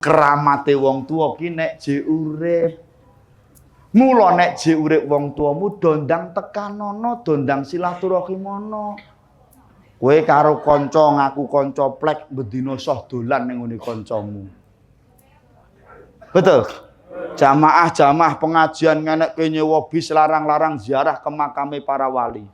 Keramate wong tuwa ki nek jek urip. Mula nek jek urip wong tuamu dondang tekanono, dondang silaturahimono. Kowe karo kanca ngaku kanca plek bendina soh dolan ning ngene kancamu. Betul. Jamaah-jamaah pengajian ngenekke nyewa bis larang-larang ziarah ke makame para wali.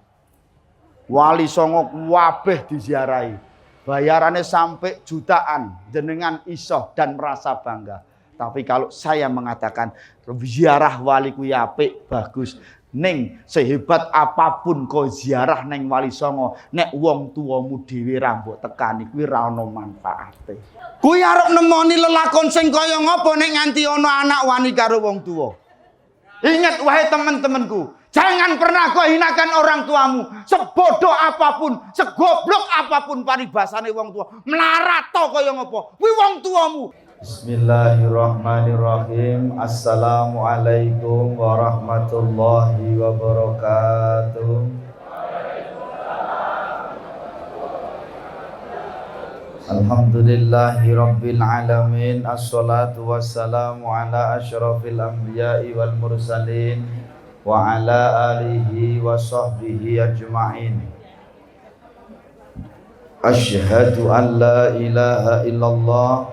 Wali songo kabeh diziarahi. Bayarannya sampai jutaan, jenengan isoh dan merasa bangga. Tapi kalau saya mengatakan ziarah wali kuwi apik, bagus. Ning sehebat apapun kau ziarah neng wali songo, nek wong tuamu dhewe rambut tekani kuwi ra ono manfaate. Kuwi arep nemoni lelakon sing kaya ngapa nek nganti ana anak wani karo wong tuwa. Ingat wahai teman-temanku, jangan pernah kau hinakan orang tuamu. Sebodoh apapun, segoblok apapun paribasane wong tua, melarat to kaya ngapa kuwi wong tuamu. Bismillahirrahmanirrahim. Assalamualaikum warahmatullahi wabarakatuh. Alhamdulillahi rabbil alamin. Assalatu wassalamu ala asyrafil anbiya'i wal mursalin wa ala alihi wa sahbihi ajma'in. Asyhadu an la ilaha illallah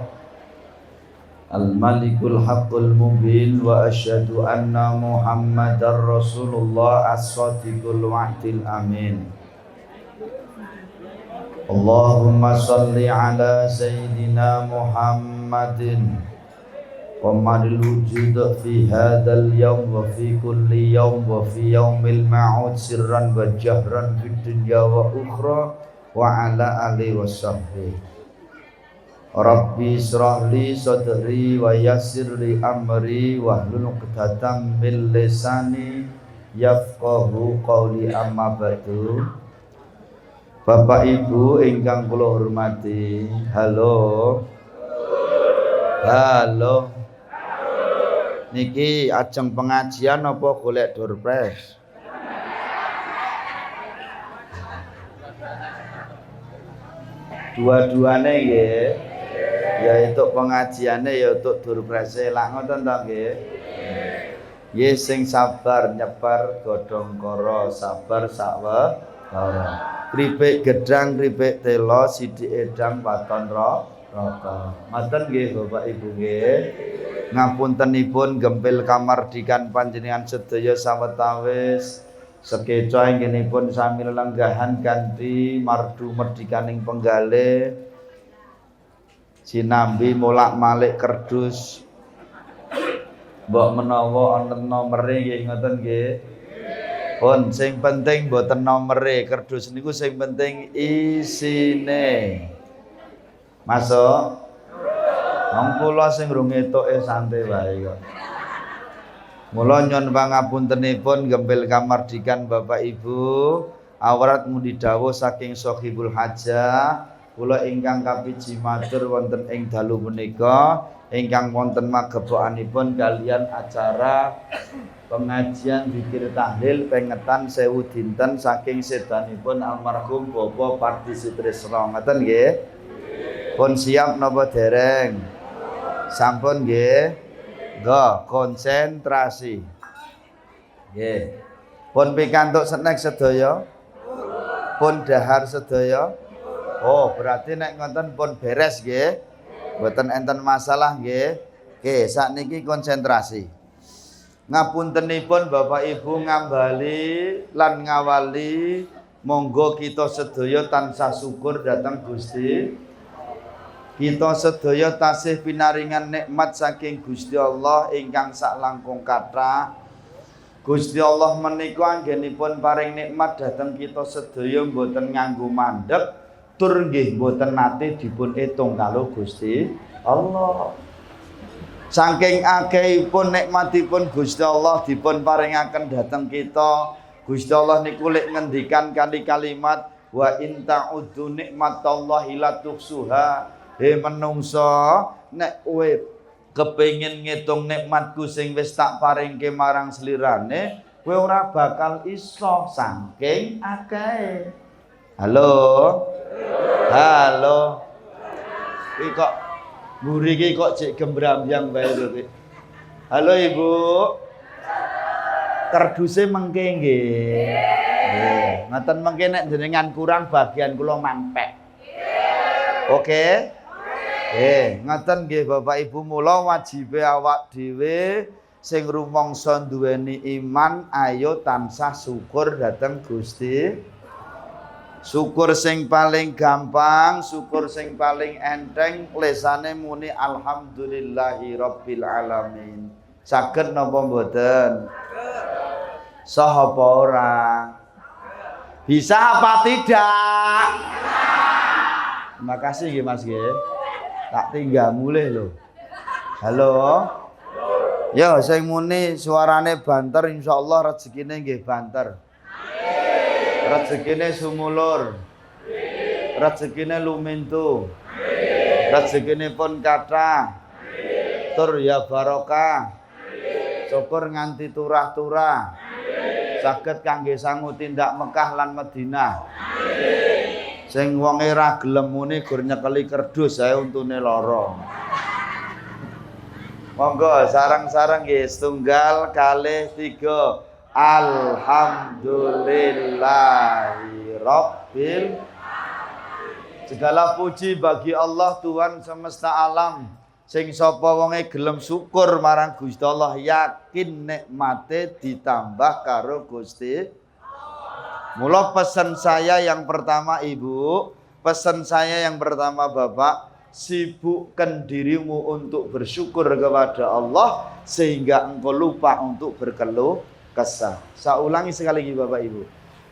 al-malikul haqqul mubin wa asyhadu anna muhammadar rasulullah as-sadiqul wa'dil amin. Allahumma salli ala sayyidina Muhammadin wa madil wujud fi hadzal yawm wa fi kulli yawm wa fi yawmil ma'ud sirran wa jahran fid dunya wa ukhra wa ala alihi wa sahbihi. Rabbi israh li sadri wa yassir li amri wa hlul 'uqdatam min lisani yafqahu qawli, amma ba'du. Bapak Ibu ingkang kula hormati, halo. Halo. Niki ajeng pengajian apa golek doorpress? Dua-duane nggih. Ya itu pengajiannya ya untuk doorpress lak ngoten to nggih. Nggih sing sabar nyebar godhong kara, sabar sawetara. Kripik gedang, kripik telo, sithik edang, waton rata. Maten nggih Bapak Ibu nggih. Ngapuntenipun gempil kamardikan panjenengan sedaya sawetawis. Sekeca inggenipun sami lenggahan kanthi mardu merdikaning penggalih. Sinambi molak-malik kerdus. Mbok menawa wonten nomere nggih ngoten nggih. Pun sing penting mboten nomere kerdus niku, sing penting isine. Masuk. Wong kula sing rung etuke santai wae kok. Mula nyuwun pangapuntenipun gempil kamardikan Bapak Ibu, awrat mudi dawuh saking Sohibul Hajah, kula ingkang kapiji matur wonten ing dalu menika ingkang wonten magebokanipun kalian acara pengajian zikir tahlil pengetan 1000 dinten saking sedanipun almarhum Bapak Pardi Sutrisno. Ngoten nggih. Pun siap napa dereng? Sampun nggih. Nggo konsentrasi. Nggih. Pun pikantuk senek sedaya? Pun dahar sedaya? Oh, berarti nek ngoten pun beres nggih. Mboten enten masalah nggih. Nggih, sakniki konsentrasi. Ngapuntenipun Bapak Ibu ngambali lan ngawali, monggo kita sedaya tansah syukur dhateng Gusti. Kita sedaya tasih pinaringan nikmat saking Gusti Allah ingkang sak langkung kathah. Gusti Allah menika anggenipun paring nikmat dhateng kita sedaya mboten nganggo mandheg, tur nggih mboten nate dipun itung kalau Gusti Allah. Saking akehipun nikmatipun Gusti Allah dipun paringaken dhateng kita. Gusti Allah niku lek ngendikan kalimat wa in ta'udzu nikmatallahi la tuhsuha. He menungso, nek kowe kepengin ngitung nikmatku sing wis tak paringke marang slirane, kowe ora bakal iso saking akehe. Halo. Halo. Iki kok Mburi iki kok cek gembrambyang bae lho. Halo Ibu. Kerduse mengke nggih. Nggih, ngoten mengke nek jenengan kurang bagian kula mampek. Oke? Ngoten nggih Bapak Ibu, mula wajibe awak dhewe sing rumangsa duweni iman ayo tansah syukur dhateng Gusti. Syukur sing paling gampang, syukur sing paling enteng lesane muni alhamdulillahirabbil alamin. Saged napa mboten? Sah apa ora? Bisa apa tidak? Makasih nggih Mas nggih. Tak tinggal mulih lho. Halo. Ya sing muni suarane banter insyaallah rezekine nggih banter. Rezekine sumulur. Rezekine lumintu. Rezekine pun kathah. Tur ya barokah. Syukur nganti turah-turah. Saged kangge sangu tindak Mekah lan Madinah. Sing wonge ra gelem muni gur nyekeli kerdus ae untune lara. Monggo sarang-sarang nggih setunggal kalih tiga. Alhamdulillahirabbil. Segala puji bagi Allah Tuhan semesta alam. Sing sapa wonge gelem syukur marang Gusti Allah yakin nikmate ditambah karo Gusti. Mula pesan saya yang pertama Ibu, pesan saya yang pertama Bapak, sibukkan dirimu untuk bersyukur kepada Allah sehingga engkau lupa untuk berkeluh kesah. Saya ulangi sekali lagi Bapak Ibu.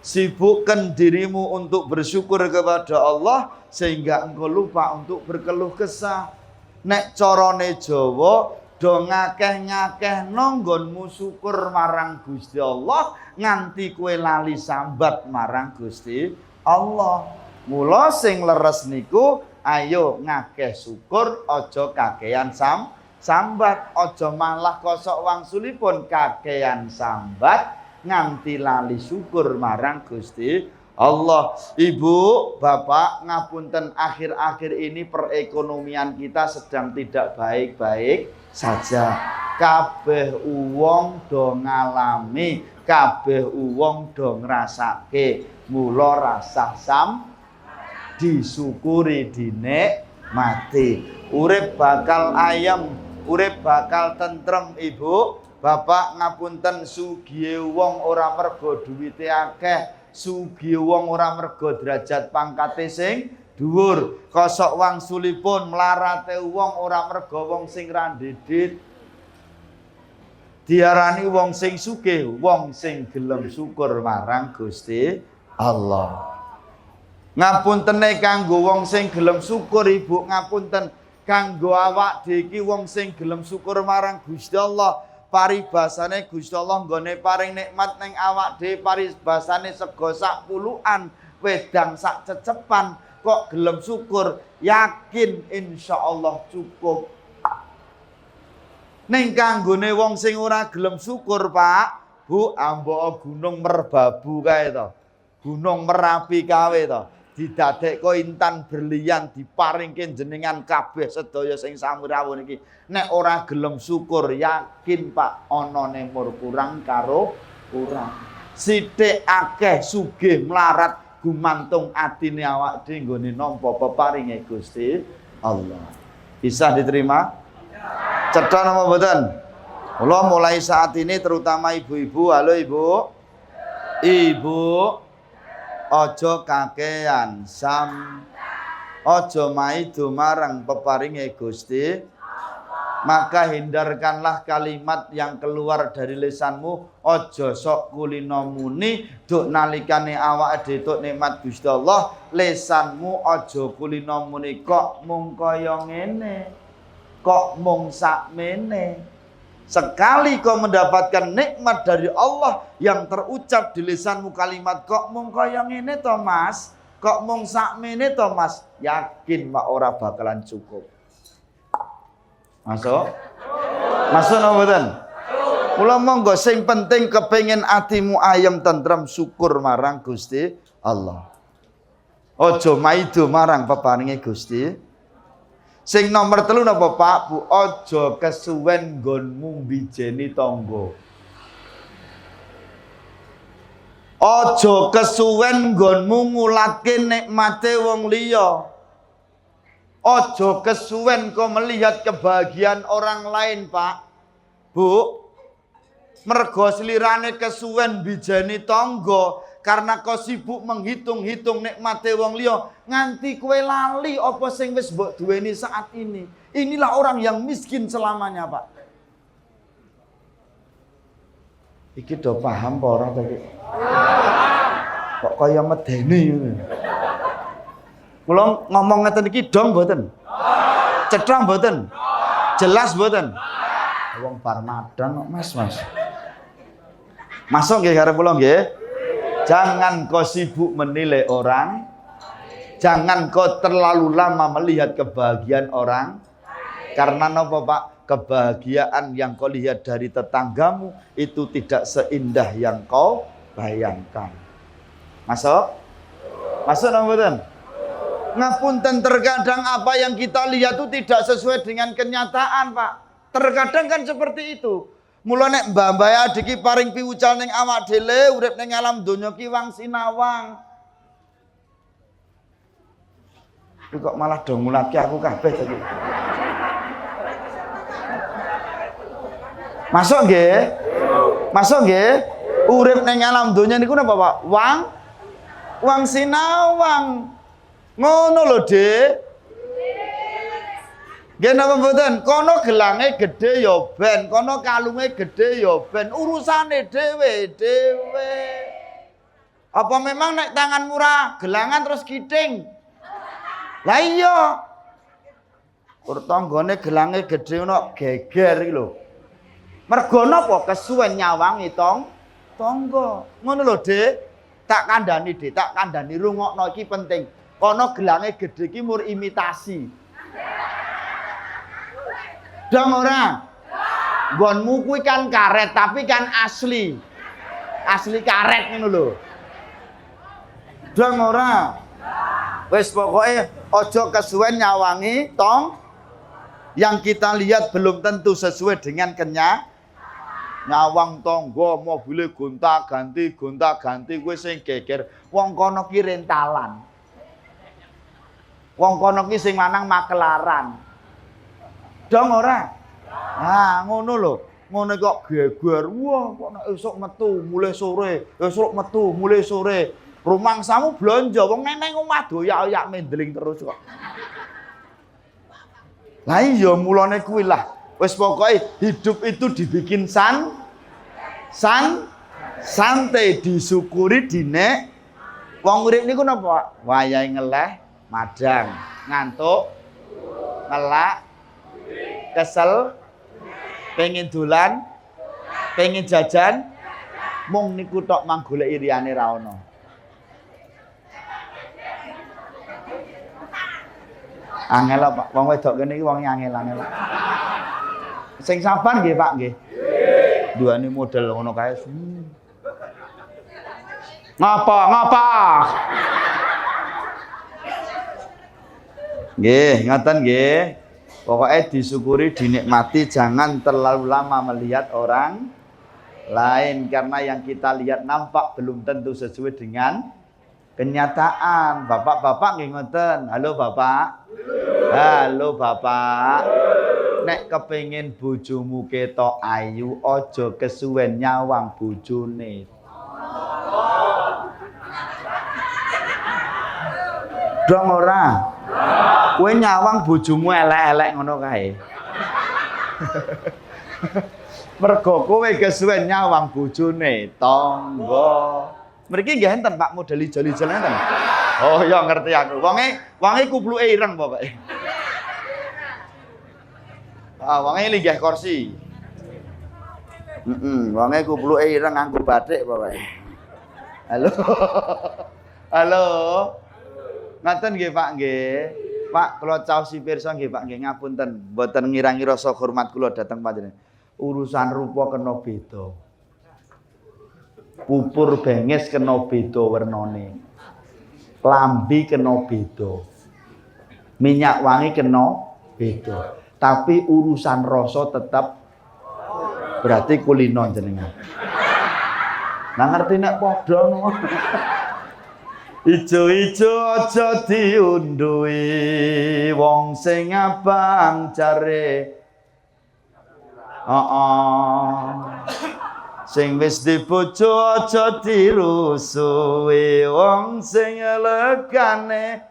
Sibukkan dirimu untuk bersyukur kepada Allah sehingga engkau lupa untuk berkeluh kesah. Nek carane Jawa do ngakeh-ngakeh nonggonmu syukur marang Gusti Allah nganti kowe lali sambat marang Gusti Allah. Mula sing leres niku ayo ngakeh syukur aja kakean sambat, aja malah kosok wangsulipun kakean sambat nganti lali syukur marang Gusti Allah. Ibu, Bapak, ngapunten akhir-akhir ini perekonomian kita sedang tidak baik-baik saja. Kabeh uwong do ngalami, kabeh uwong do ngrasake. Mula rasah disyukuri dinikmati. Urip bakal ayem, urip bakal tentrem Ibu. Bapak ngapunten sugih wong ora mergo duwite akeh. Sugih wong ora mergo derajat pangkate sing dhuwur. Kosok wangsulipun mlarate wong ora mergo wong sing ra ndedit. Diarani wong sing sugih, wong sing gelem syukur marang Gusti Allah. Ngapuntene kanggo wong sing gelem syukur Ibu, ngapunten kanggo awak dhewe iki wong sing gelem syukur marang Gusti Allah. Paribasane Gusti Allah nggone paring nikmat ning awak dhewe, paribasane sego sak puluhan, wedang sak cecepan, kok gelem syukur, yakin insyaallah cukup. Ning kanggone wong sing ora gelem syukur, Pak, Bu, ambok gunung merbabu kae to. Gunung Merapi kae to. Didadekko intan berlian diparingke jenengan kabeh sedaya sing samurawun iki. Nek ora gelem syukur yakin Pak anane mur kurang karo kurang. Sithik akeh sugih mlarat gumantung atine awak dhewe nggone nampa peparinge Gusti Allah. Bisa diterima? Cetha napa mboten? Mula mulai saat ini terutama ibu-ibu, halo Ibu. Ibu ojo kakean ojo maido marang peparinge Gusti. Maka hindarkanlah kalimat yang keluar dari lisanmu. Ojo sok kulino muni duk nalikane awak dhewe nikmat Gusti Allah. Lisanmu ojo kulino muni kok mung kaya ngene, kok mung sakmene. Sekali kau mendapatkan nikmat dari Allah yang terucap di lisanmu kalimat kok mung kaya ngene to Mas, kok mung sakmene to Mas, yakin mak ora bakalan cukup. Masuk? Masuk napa mboten? Kula monggo sing penting kepengin atimu ayem tentrem syukur marang Gusti Allah. Ojo maido marang peparinge Gusti. Sing nomor 3 napa Pak Bu? Aja kesuwen nggonmu mbijeni tangga. Aja kesuwen nggonmu ngulatke nikmate wong liya. Aja kesuwen kau melihat kebahagiaan orang lain, Pak. Bu. Mergo slirane kesuwen bijeni tangga karena kau sibuk menghitung-hitung nikmate wong liya nganti kowe lali apa sing wis mbok duweni saat ini. Inilah orang yang miskin selamanya, Pak. Iki do paham apa ora to iki? Kok kaya medeni ngono. Kula ngomong ngeten iki dong mboten? Cetha mboten? Jelas mboten? Wong bar madan kok Mas. Masuk nggih karo kula nggih. Jangan kau sibuk menilai orang. Jangan kau terlalu lama melihat kebahagiaan orang. Karena napa Pak? Kebahagiaan yang kau lihat dari tetanggamu itu tidak seindah yang kau bayangkan. Masuk? Masuk napa mboten? Ngapunten, terkadang apa yang kita lihat itu tidak sesuai dengan kenyataan, Pak. Terkadang kan seperti itu. Mula nek mbah-mbah adiki paring piwucal ning awak dhewe urip ning alam donya ki wang sinawang. Kok malah do ngulatke aku kabeh tadi. Masuk nggih? Masuk nggih? Urip ning alam donya niku napa, Pak? Wang sinawang. Ngono lho, Dik. Nggih napa mboten? Kono gelange gedhe ya ben, kono kalunge gedhe ya ben, urusane dhewe-dhewe. Apa memang nek tangan murah gelangan terus kiting? Lah iya. Ur tanggane gelange gedhe ono geger iki lho. Mergo napa kesuwen nyawangi tangga. Ngono lho, Dik. Tak kandhani, Dik, tak kandhani rungokno iki penting. Kono gelange gedhe iki mur imitasi. Dong ora? Nggonmu kuwi kan karet tapi kan asli. Asli karet ngono lho. Dong ora? Wis pokoke aja kesuwen nyawangi yang kita lihat belum tentu sesuai dengan nyawang tangga, mobile gonta-ganti kuwi sing geger. Wong kono ki rentalan. Wong kono ki sing lanang makelaran. Dong ora? Nah, ngono lho. Ngono kok geger. Wah, kok nek esuk metu mulai sore, esuk metu mulai sore. Rumangsamu blonjo wong neng omah doyak-oyak mendeling terus kok. Lah iya mulane kuwi lah. Wis pokoke hidup itu dibikin santai, disyukuri dinek. Wong urip niku napa? Wayahe ngeleh, madang, ngantuk, ngelak, kesel, pengen dolan, pengen jajan, mung niku tok mang golek liyane ra ono. Angel Pak, wong wedok kene iki wong angel-angel. Sing sabar nggih Pak nggih. Duane model ngono kae. Ngapa? Nggih, ngoten nggih. Pokoknya disyukuri, dinikmati, jangan terlalu lama melihat orang lain. Karena yang kita lihat nampak belum tentu sesuai dengan kenyataan. Bapak-bapak nggih ngoten. Halo Bapak. Halo Bapak. Nek kepengin bojomu ketok ayu, aja kesuwen nyawang bojone. Dong ora? Kowe nyawang bojomu elek-elek ngono kae. Mergo kowe kesuwen nyawang bojone tangga. Mriki nggih enten Pak model ijo-ijo enten. Oh ya ngerti aku. Wonge kupluke ireng pokoke. Wonge linggih kursi. Wonge kupluke ireng nganggo batik pokoke. Halo. Halo. Ngaten nggih Pak nggih. Pak, kula caosi pirsa nggih Pak nggih ngapunten, mboten ngirangi rasa hormat kula dhateng panjenengan. Urusan rupa kena beda. Pupur benges kena beda wernane. Klambi kena beda. Minyak wangi kena beda. Tapi urusan rasa tetap berarti kulino jenengan. Nah ngerti nek padha ngono. Ijo-ijo aja diundhuhi wong sing abang jare. Sing wis dibojo aja dirusuhi wong sing legane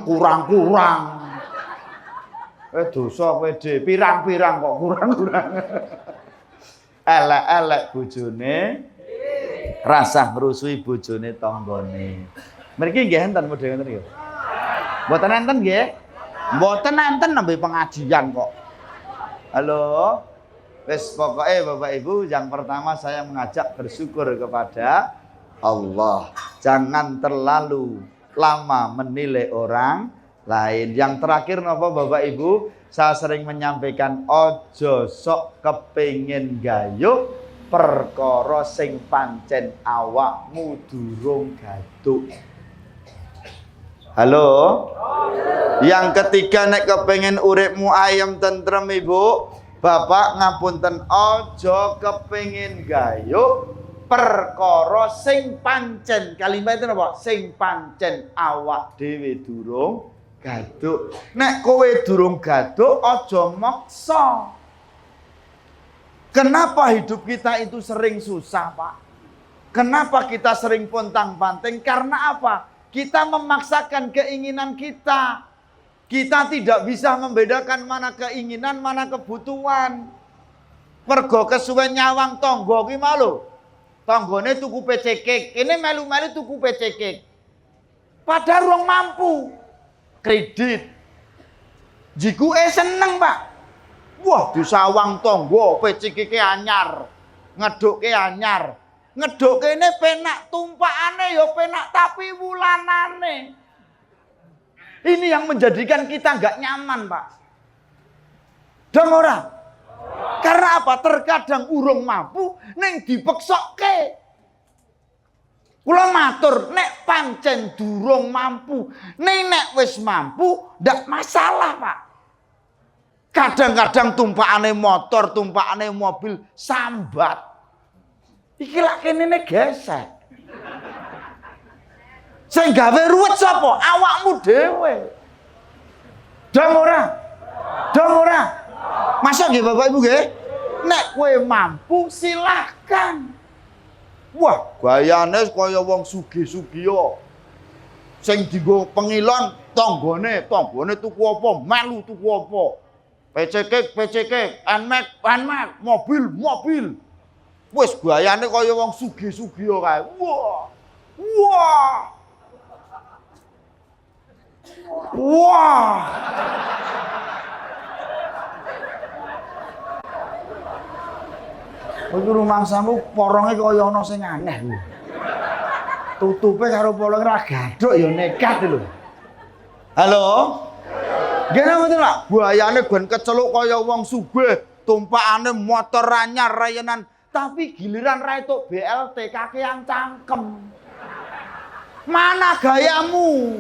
kurang-kurang. Dosa kowe dhewe pirang-pirang kok kurang-kurang. Elek-elek bojone rasah ngrusui bojone tanggane. Mriki nggih enten model ngoten nggih. Mboten enten nggih. Mboten enten nembe pengajian kok. Halo. Wes pokoknya Bapak Ibu yang pertama saya mengajak bersyukur kepada Allah. Jangan terlalu lama menilai orang lain. Yang terakhir napa Bapak Ibu, saya sering menyampaikan ojo sok kepengin gayuh perkara sing pancen awakmu durung gaduk. Halo. Yang ketiga nek kepengin uripmu ayem tentrem Ibu, Bapak ngapunten ojo kepengin gayuh perkara sing pancen kalimat itu napa? Sing pancen awak dhewe durung gaduk. Nek kowe durung gaduk aja maksa. Kenapa hidup kita itu sering susah, Pak? Kenapa kita sering pontang-panting? Karena apa? Kita memaksakan keinginan kita. Kita tidak bisa membedakan mana keinginan, mana kebutuhan. Mergo kesuwen nyawang tangga ki malu. Tanggane tuku pecekik, ini melu-melu tuku pecekik. Padahal rong mampu. Kredit. Jikuke seneng, Pak. Wah, disawang tangga pecekike anyar. Ngedukke anyar. Ngedukke ini penak tumpakane ya penak tapi wulanane. Ini yang menjadikan kita nggak nyaman, Pak. Dong ora? Karena apa? Terkadang urung mampu neng dipeksokke. Kula matur, nek pancen durung mampu, nek wis mampu, ndak masalah, Pak. Kadang-kadang tumpakane motor, tumpakane mobil sambat. Iki lak kene gesek. Sing gawe ruwet sapa? Awakmu dhewe. Dong ora? Dong ora? Masa nggih Bapak Ibu nggih? Nek kowe mampu silahkan. Wah, gayane kaya wong sugih-sugih. Sing dienggo pengilon tanggane tuku apa? Melu tuku apa? Pecekik, enmek, mobil. Wis gayane kaya wong sugih-sugih kae. Wah. Iki rumangsamu poronge kaya ana sing aneh lho. Tutupe karo polong ra gaduk ya nekat lho. Halo? Gene ngoten lho, buayane ben keceluk kaya wong sugih, tumpakane motor anyar rayenan, tapi giliran ra entuk BLT kakean cangkem. Mana gayamu?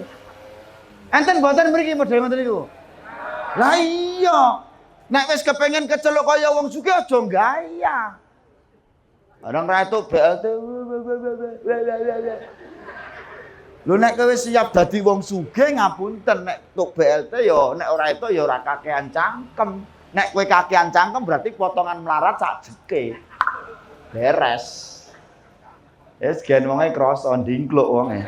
Enten mboten mriki model ngoten niku? Lah iya. Nek wis kepengin keceluk kaya wong sugih aja gaya. Orang ra entuk BLT. Lho nek kowe siap dadi wong sugih ngapunten nek entuk BLT ya nek ora entuk ya ora kakean cangkem. Nek kowe kakean cangkem berarti potongan melarat sak jeke. Beres. Wis gen wonge krasa ndingkluk wonge.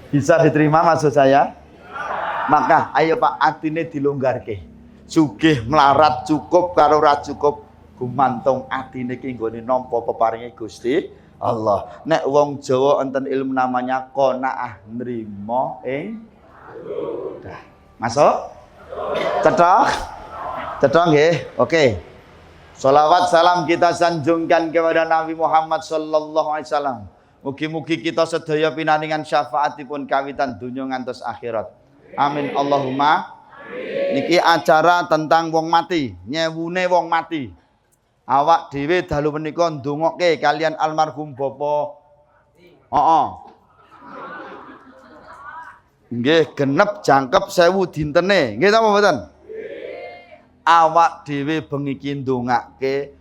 Bisa diterima maksud saya? Maka ayo Pak atine dilonggarke. Sugih melarat cukup karo ora cukup gumantung atine ki nggone nampa peparinge Gusti Allah. Nek wong Jawa enten ilmu namanya qanaah nrimo ing masuk? Cetok? Cetok nggih? Oke. Sholawat salam kita sanjungkan kepada Nabi Muhammad sallallahu alaihi wasallam. Mugi-mugi kita sedaya pinaringan syafaatipun kawitan donya ngantos akhirat. Amin Allahumma. Niki acara tentang wong mati, nyewune wong mati. Awak dhewe dalu menika ndongokke kalian almarhum Bapak. Nggih, genep jangkep 1000 dintene. Nggih napa mboten? Awak dhewe bengi iki ndongake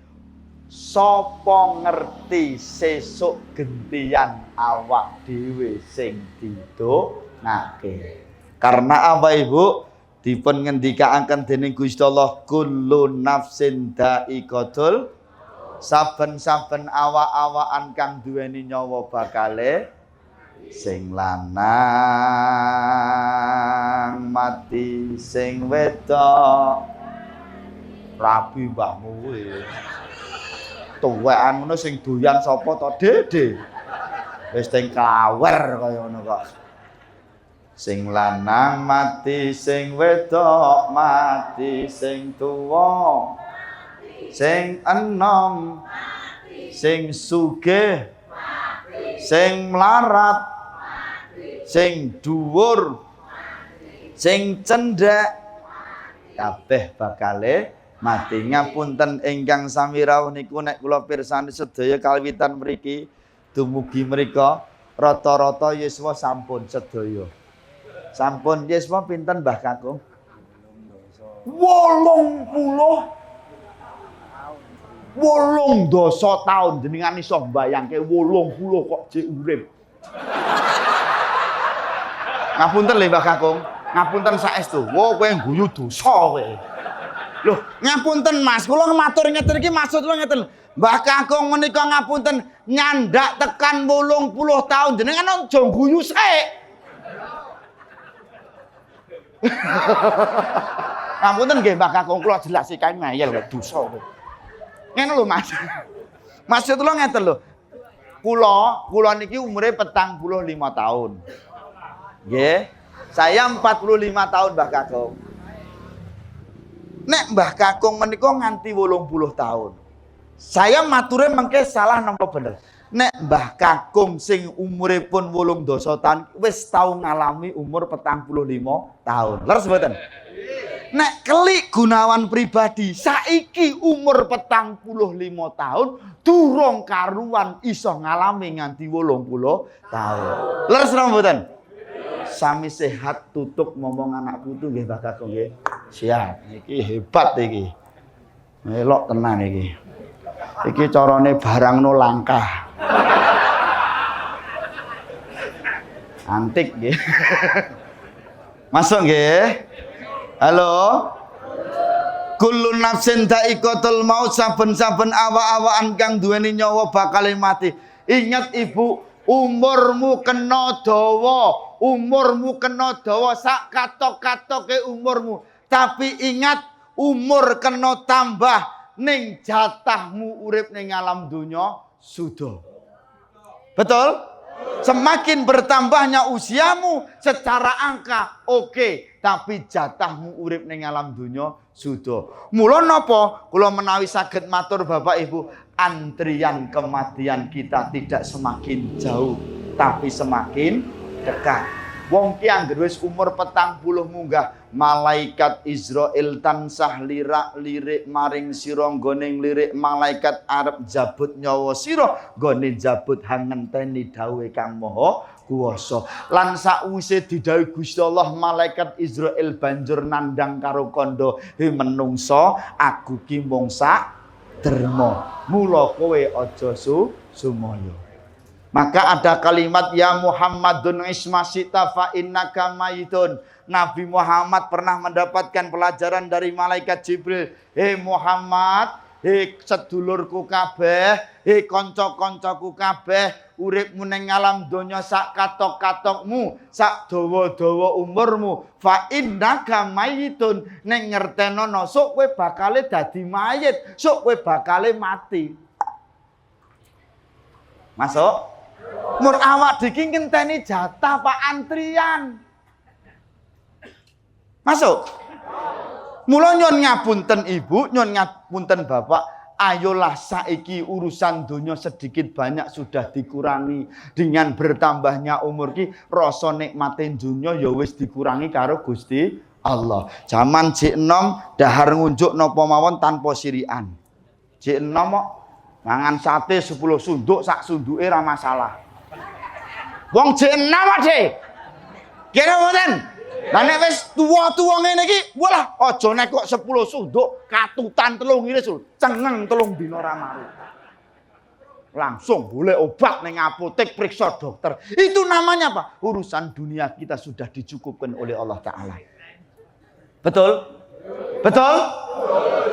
sapa ngerti sesuk gentian awak dhewe sing didongake. Karena apa Ibu? Dipun ngendikaaken dening Gusti Allah kullu nafsin dha'iqatul, saben-saben awak-awakan kang duweni nyawa bakale sing lanang mati, sing wedok rabi mbahmu kuwi. Tuwekan ngono sing doyan sapa to, Dede? Wis teng klawer kaya ngono kok. Sing lanang mati, sing wedok mati, sing tuwa, sing enom, sing sugih, sing mlarat, sing dhuwur, sing cendhek, kabeh bakale mati. Ngapunten ingkang sami rawuh niku nek kula pirsani sedaya kalwitan mriki dumugi mrika rata-rata yuswa sampun sedaya. Sampun yuswa pinten Mbah Kakung? 80 tahun jenengan iso mbayangke 80 kok jek urip. Ngapunten lho Mbah Kakung, ngapunten saestu. Wo kowe guyu dosa kowe. Loh, ngapunten Mas, kula matur ngeten iki maksud kula ngeten. Mbah Kakung menika ngapunten nyandak tekan 80 tahun jenengan aja guyu sik. Ngapunten nggih Mbah Kakung kula jelasi kae ngayal kok dosa kowe. Ngene lho Mas. Maksud kula ngeten lho. Kula niki umure 45 tahun. Nggih. Saya 45 tahun Mbah Kakung. Nek Mbah Kakung menika nganti 80 tahun. Saya mature mengke salah napa bener. Nek Mbah Kakung sing umuripun 80 tahun wis tau ngalami umur 45 tahun. Leres mboten? Nek Kelik Gunawan pribadi saiki umur 45 tahun durung karuan iso ngalami nganti 80 tahun. Leres napa mboten? Sami sehat tutup ngomong anak putu nggih Mbah Kakung nggih. Siap, iki hebat iki. Melok tenan iki. Iki carane barangno langkah. Antik nggih. Masuk nggih. Halo. Kullu nafsin dha'iqatul maut, saben-saben awak-awakan kang duweni nyawa bakal mati. Ingat Ibu, umurmu kena dawa sak katok-katoke umurmu. Tapi ingat umur kena tambah ning jatahmu urip ning alam dunya sudah. Betul? Semakin bertambahnya usiamu secara angka oke, tapi jatahmu urip ning alam dunya sudah. Mula napa kula menawi saged matur Bapak Ibu, antrian kematian kita tidak semakin jauh tapi semakin dekat. Wong ki anggere wis umur 40 munggah, malaikat Israil tansah lirak-lirik maring sira nggone lirik malaikat arep jabut nyawa sira nggone jabut ngenteni dawuhe Kang Maha Kuwasa. Lan sakwise didhawuhi Gusti Allah, malaikat Israil banjur nandhang karo kandha, "He menungsa, aku ki mung sak derma. Mula kowe aja sumaya." Maka ada kalimat ya Muhammadun ismasita fa innaka mayitun. Nabi Muhammad pernah mendapatkan pelajaran dari malaikat Jibril. Hei Muhammad, hei sedulurku kabeh, hei kanca-kancaku kabeh, uripmu ning alam donya sak katok-katokmu, sak dawa-dawa umurmu. Fa innaka mayitun, ning ngertenono sok kowe bakale dadi mayit, sok kowe bakale mati. Masuk? Mur awak diki ngenteni jatah Pak antrian. Masuk. Mula nyon ngapunten Ibu, nyon ngapunten Bapak, ayolah saiki urusan dunia sedikit banyak sudah dikurangi. Dengan bertambahnya umur ki rasa nikmatin dunia ya wis dikurangi karo Gusti Allah. Zaman jek enom dahar ngunjuk napa mawon tanpa sirian. Jek enom kok mangan sate 10 sunduk sak sunduke ra masalah. Wong jek enom ade. Kene mboten. Lah nek wis tuwa-tuwa ngene iki, walah aja nek kok 10 sunduk katutan 3 iris cengeng 3 dina ora mari. Langsung boleh obat ning apotek periksa dokter. Itu namanya apa? Urusan dunia kita sudah dicukupkan oleh Allah Ta'ala. Betul? Betul?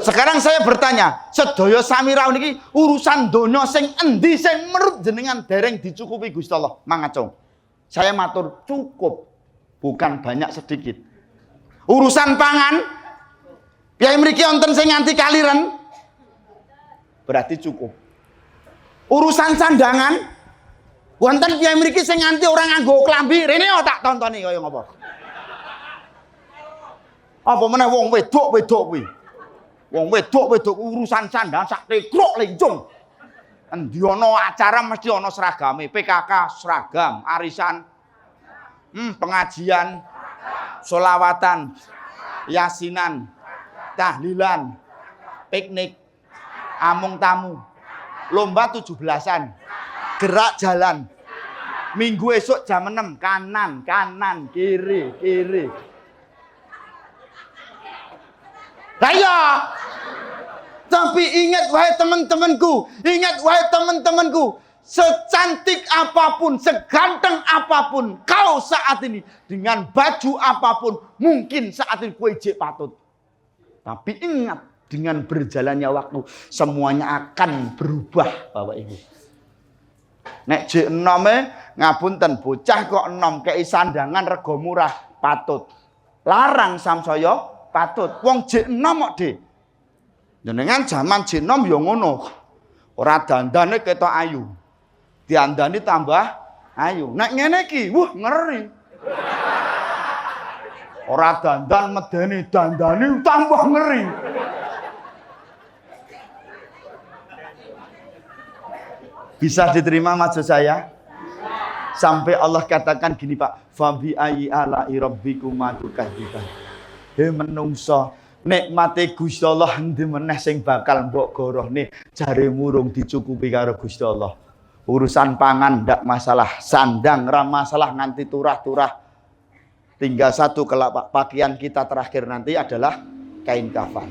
Sekarang saya bertanya, sedaya sami rawuh niki urusan donya sing endi sing menurut jenengan dereng dicukupi Gusti Allah? Mangacung. Saya matur cukup, bukan banyak sedikit. Urusan pangan, piyai mriki wonten sing nganti kaliren, berarti cukup. Urusan sandangan, wonten piyai mriki sing nganti ora nganggo klambi, rene tak tontoni kaya ngapa. Apa meneh wong wedok-wedok kuwi. Wong wedok-wedok urusan sandangan sak tekruk lencung. Endi ana acara mesti ana seragame, PKK seragam, arisan, pengajian, sholawatan, yasinan, tahlilan, piknik, amung tamu, lomba 17-an, gerak jalan. Minggu esok jam 6, kanan, kiri. Iya. Tapi ingat wahai teman-temanku, secantik apapun, seganteng apapun kau saat ini, dengan baju apapun, mungkin saat ini kue jek patut. Tapi ingat, dengan berjalannya waktu semuanya akan berubah, Bapak Ibu. Nek jek enome ngapunten bocah kok enom kei sandangan rego murah patut. Larang samsaya patut. Wong jek enom kok, Dik. Jenengan zaman jek enom ya ngono. Ora dandane ketok ayu. Diandani tambah ayu. Nek ngene iki, ngeri. Ora dandan medeni dandani tambah ngeri. Bisa diterima maksud saya? Sampai Allah katakan gini Pak, fabi ayyi ala'i rabbikuma tukadziban. He menungso, nikmate Gusti Allah endi meneh sing bakal mbok gorohne jare murung dicukupi karo Gusti Allah. Urusan pangan ndak masalah, sandang ra masalah nganti turah-turah. Tinggal satu kelak pakaian kita terakhir nanti adalah kain kafan.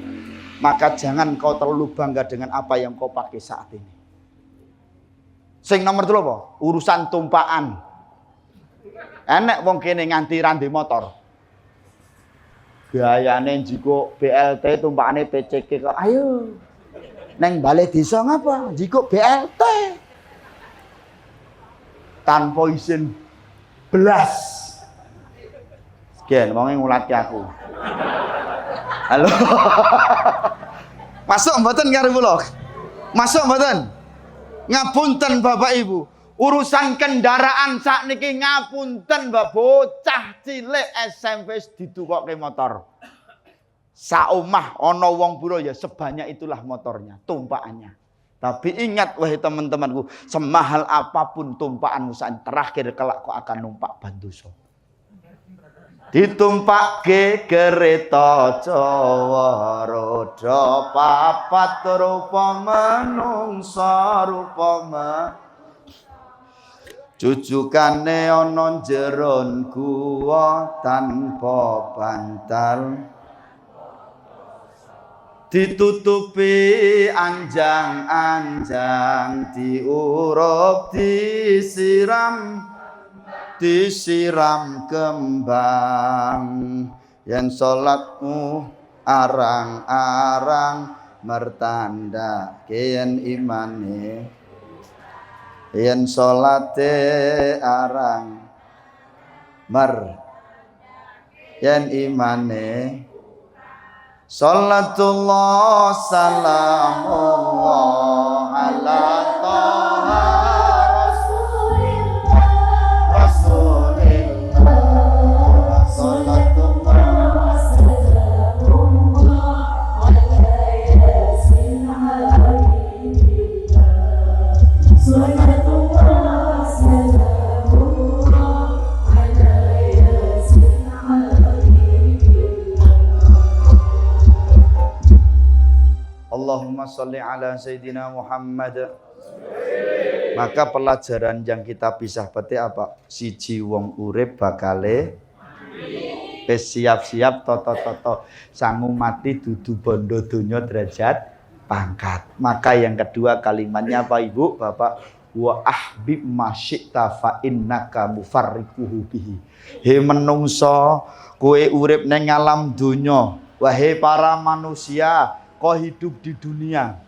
Maka jangan kau terlalu bangga dengan apa yang kau pakai saat ini. Sing nomor 3 apa? Urusan tumpaan. Enek wong kene nganti rande motor. Gayane njiko BLT tumpakane PCK kok. Ayo. Neng balai desa ngapa? Njiko BLT. Tanpa izin belas. Sekian, wonge ngulatke aku. Halo. Masuk mboten karo kula? Masuk mboten? Ngapunten Bapak Ibu. Urusan kendaraan sakniki ngapunten Mbak, bocah cilik SMP ditukokke motor. Saomah ana wong pura ya sebanyak itulah motornya, tumpakannya. Tapi ingat wahai teman-temanku, semahal apapun tumpakanmu saat terakhir kelak kau akan numpak bandoso. Ditumpakke kereta Jawa roda papat rupa menungsa rupa Jujukane ana jeron guwa tanpa bantal. Ditutupi anjang-anjang, diurup disiram kembang. Yen salatmu arang-arang mertanda yen imane. Yen salate arang yen imane. Salatullah salamullah ala toha Rasulillah salatullah salamullah ala yasin habibina salatullah salamullah ala yasin Allahumma sholli ala Sayyidina Muhammad. Maka pelajaran yang kita bisa petik apa? Siji wong urip bakale Wis siap-siap toto sangu mati dudu bondo donya derajat pangkat. Maka yang kedua kalimatnya apa Ibu, Bapak? Wa ahbib masyita fa innaka mufarriquhu bihi. He menungso, kowe urip ning alam donya. Wahai para manusia, kau hidup di dunia.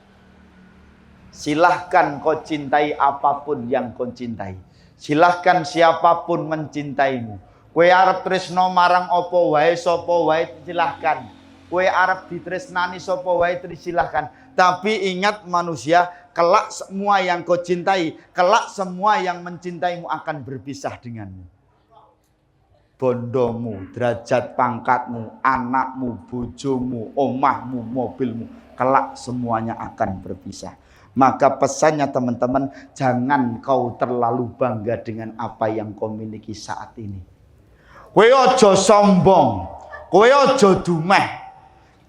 Silahkan kau cintai apapun yang kau cintai. Silahkan siapapun mencintaimu. Kowe arep tresno marang apa wae sapa wae silahkan. Kowe arep ditresnani sapa wae silahkan. Tapi ingat manusia, kelak semua yang kau cintai, kelak semua yang mencintaimu akan berpisah denganmu. Bondomu, derajat pangkatmu, anakmu, bojomu, omahmu, mobilmu, kelak semuanya akan berpisah. Maka pesannya teman-teman, jangan kau terlalu bangga dengan apa yang kau miliki saat ini. Kowe aja sombong, kowe aja dumeh.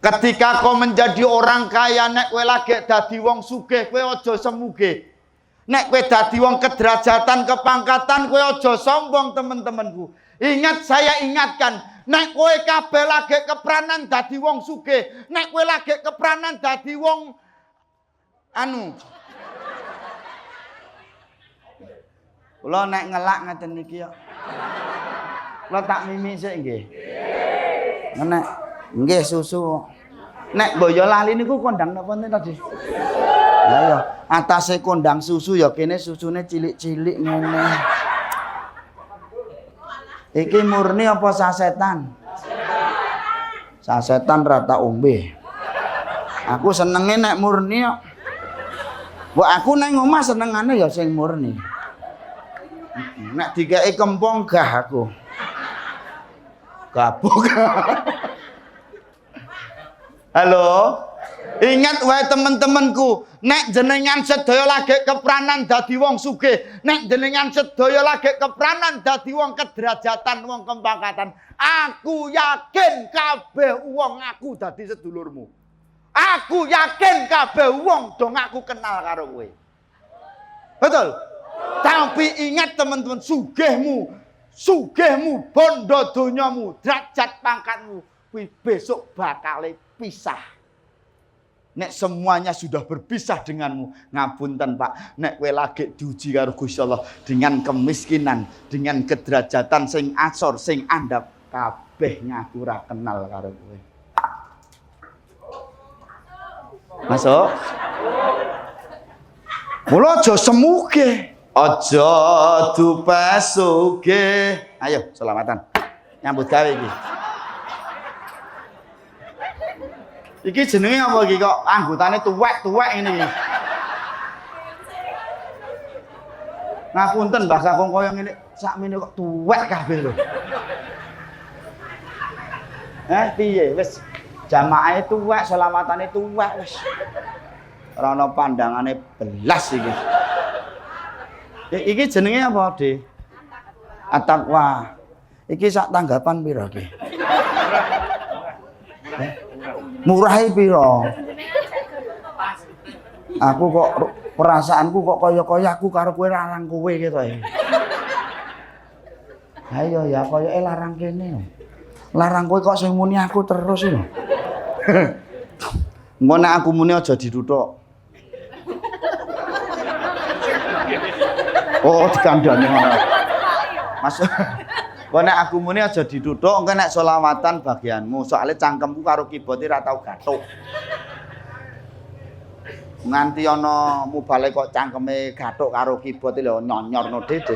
Ketika kau menjadi orang kaya, nek kowe lagi dadi wong sugih, kowe aja semuge. Nek kowe dadi wong kederajatan, kepangkatan, kowe aja sombong teman-temanku. Ingat, saya ingatkan, nek kowe kabeh lagi kepranan dadi wong sugih, nek kowe lagi kepranan dadi wong kula nek ngelak ngeten niki yo. Kula tak mimi sik nggih. Nek nggih susu. Nek boyo lali niku kondang napa tadi? Lah ya, atase kondang susu ya kene susune cilik-cilik ngene. Iki murni apa sasetan? Sasetan rata ombe. Aku senenge nek murni kok. Mbok aku nang omah senengane ya sing murni. Nek dikeki kempong gah aku. Gabuk. Halo. Ingat wae teman-temanku, nek jenengan sedaya lagi kepranan dadi wong sugih, nek jenengan sedaya lagi kepranan dadi wong kederajatan, wong kepangkatan, aku yakin kabeh wong aku dadi sedulurmu. Aku yakin kabeh wong dong aku kenal karo kowe. Betul? Tapi ingat teman-teman, sugihmu, bondo donyamu, derajat pangkatmu, kuwi besok bakal pisah. Nek semuanya sudah berpisah denganmu, ngapunten Pak, nek kowe lagi diuji karo Gusti Allah dengan kemiskinan, dengan kederajatan sing asor, sing andap, kabeh ngaku ora kenal karo kowe. Masuk? Mula aja semuge, aja dupe sugih. Ayo, selamatan. Nyambut gawe iki. Iki jenenge apa iki kok anggotane tuwek-tuwek ngene iki. Ngapunten Mbah Kakung kaya ngene sakmene kok tuwek kabeh lho. Piye wis jamaahe tuwek, selamatane tuwek wis. Ora ana pandangane belas iki. Iki jenenge apa, Dik? At-taqwa. Iki sak tanggapan pira iki? Murahe pira? Aku kok perasaanku kok kaya-kaya aku karo kowe larang kowe gitu ya. Ayo ya kaya larang kene. Larang kowe kok sing muni aku terus lho. Engko nek aku muni aja dituthuk. Oh, dikandani ngono. Mas. Kok nek aku muni aja dituthuk, engko nek selawatan bagianmu. Soale cangkemku karo kibote ra tau gathuk. Nganti ana mubale kok cangkeme gathuk karo kibote lho nyonyorno dede.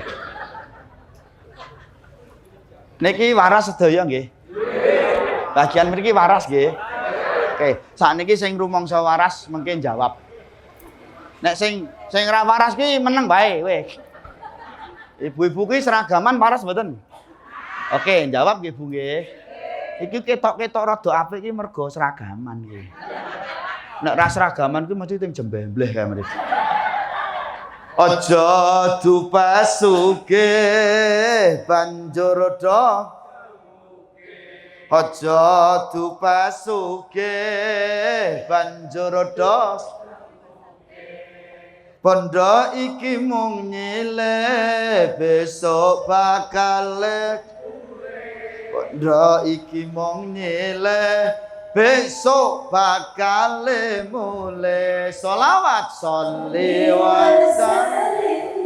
Niki waras sedaya nggih? Nggih. Bagian mriki waras nggih? Oke, sakniki sing rumangsa waras mengke jawab. Nek sing ra waras ki meneng bae weh. Ibu-ibu ki seragaman waras mboten? Oke, jawab nggih Bu nggih. Iki ketok-ketok rada apik iki mergo seragaman iki. Nek ra seragaman ku mesti ting jembleh kae mriki. Aja dupe sugih banjur do. Aja dupe sugih banjur do. Bondo iki mung nyilih besok bakal Ndo iki mong nyileh besok bakal mulai. Sholawat sholli wa sallim.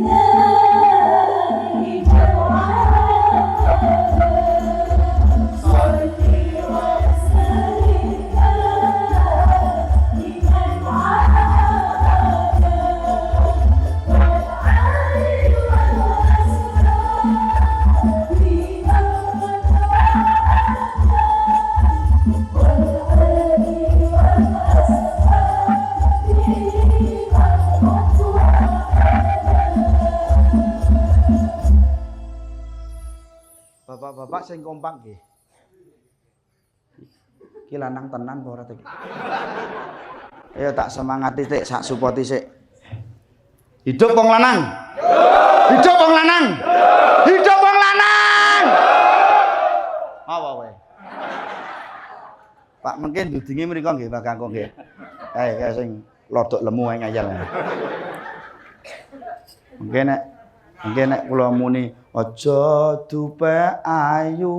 Bapak-bapak sing kompak nggih. Iki lanang tenan apa ora iki? Ayo tak semangati sik, sak supoti sik. Hidup wong lanang. Hidup wong lanang. Hidup wong lanang. Apa wae? Pak mungkin dudinge mriko nggih Pak Kangkung nggih. Kae sing lodok lemu ae ngayal. Mungkin nek kula muni aja dupe ayu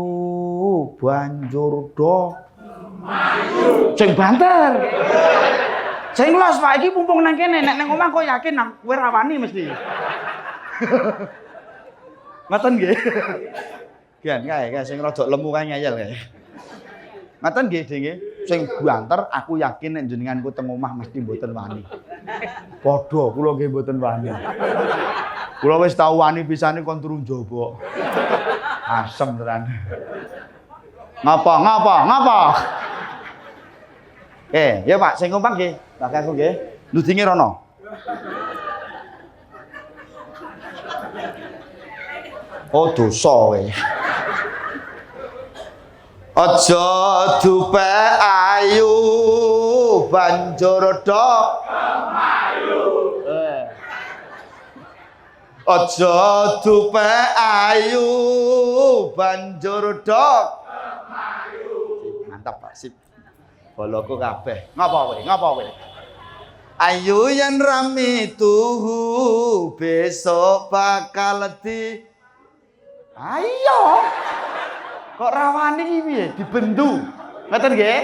banjur do ayu. Sing banter. Sing los Pak iki mumpung nang kene nek nang omah kok yakin nang kowe rawani mesti. Ngoten nggih. Gian kae sing rada lemu kae ngayal kae. Ngoten nggih nggih. Sing banter aku yakin nek jenenganku teng omah mesti mboten wani. Padha kula nggih mboten wani. Kula wis tau wani pisane kon turu njaba. Asem tenan. Ngapa? Ya Pak, sing kompak nggih. Pak aku nggih. Nudinge rono. Oh dosa kowe. Aja dupe ayu banjur dok kemayu. Aja dupe ayu banjur dok kemayu. Mantap Pak, sip. Boloku kabeh. Ngapa kowe? Ayu yen rame tuhu besok bakal di. Ayo. Kok rawani iki piye? Dibendu. Ngoten nggih?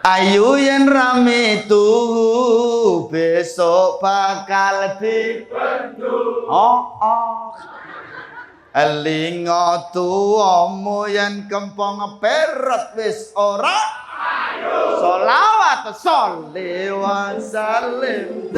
Ayu yen rame tuhu besok bakal dibendu. Oh. Elinga tuamu yen kempong perot wis ora ayu. Sholawat sholli wa sallim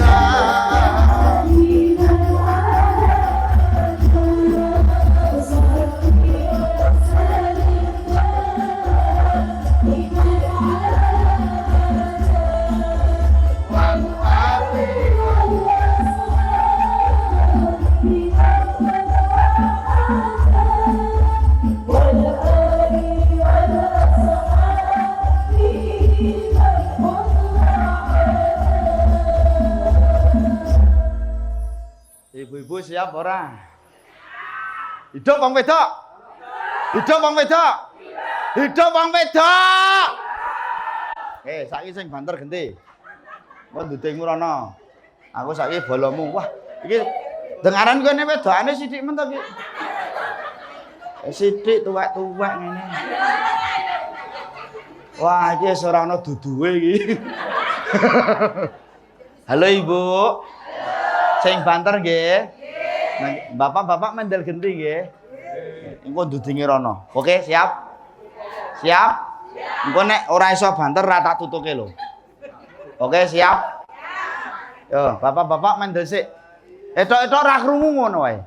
Ibu-ibu siap ora? Hidup wong wedok. Hidup wong wedok. Hidup wong wedok. Saiki sing banter genti. Kok ndudingmu rono. Aku saiki bolomu. Wah, iki dengaran kene wedokane sithik men to iki. Sithik tuwek-tuwek ngene. Wah, iki wis ora ana duduhe iki. Halo Ibu. Sing banter nggih. Bapak-bapak mendel genti nggih. Engko ndudinge rono. Oke, siap? Siap? Engko nek ora iso banter ra tak tutuke lho. Oke, siap? Yo, bapak-bapak mendel sik. Etok-etok ra krungu ngono wae.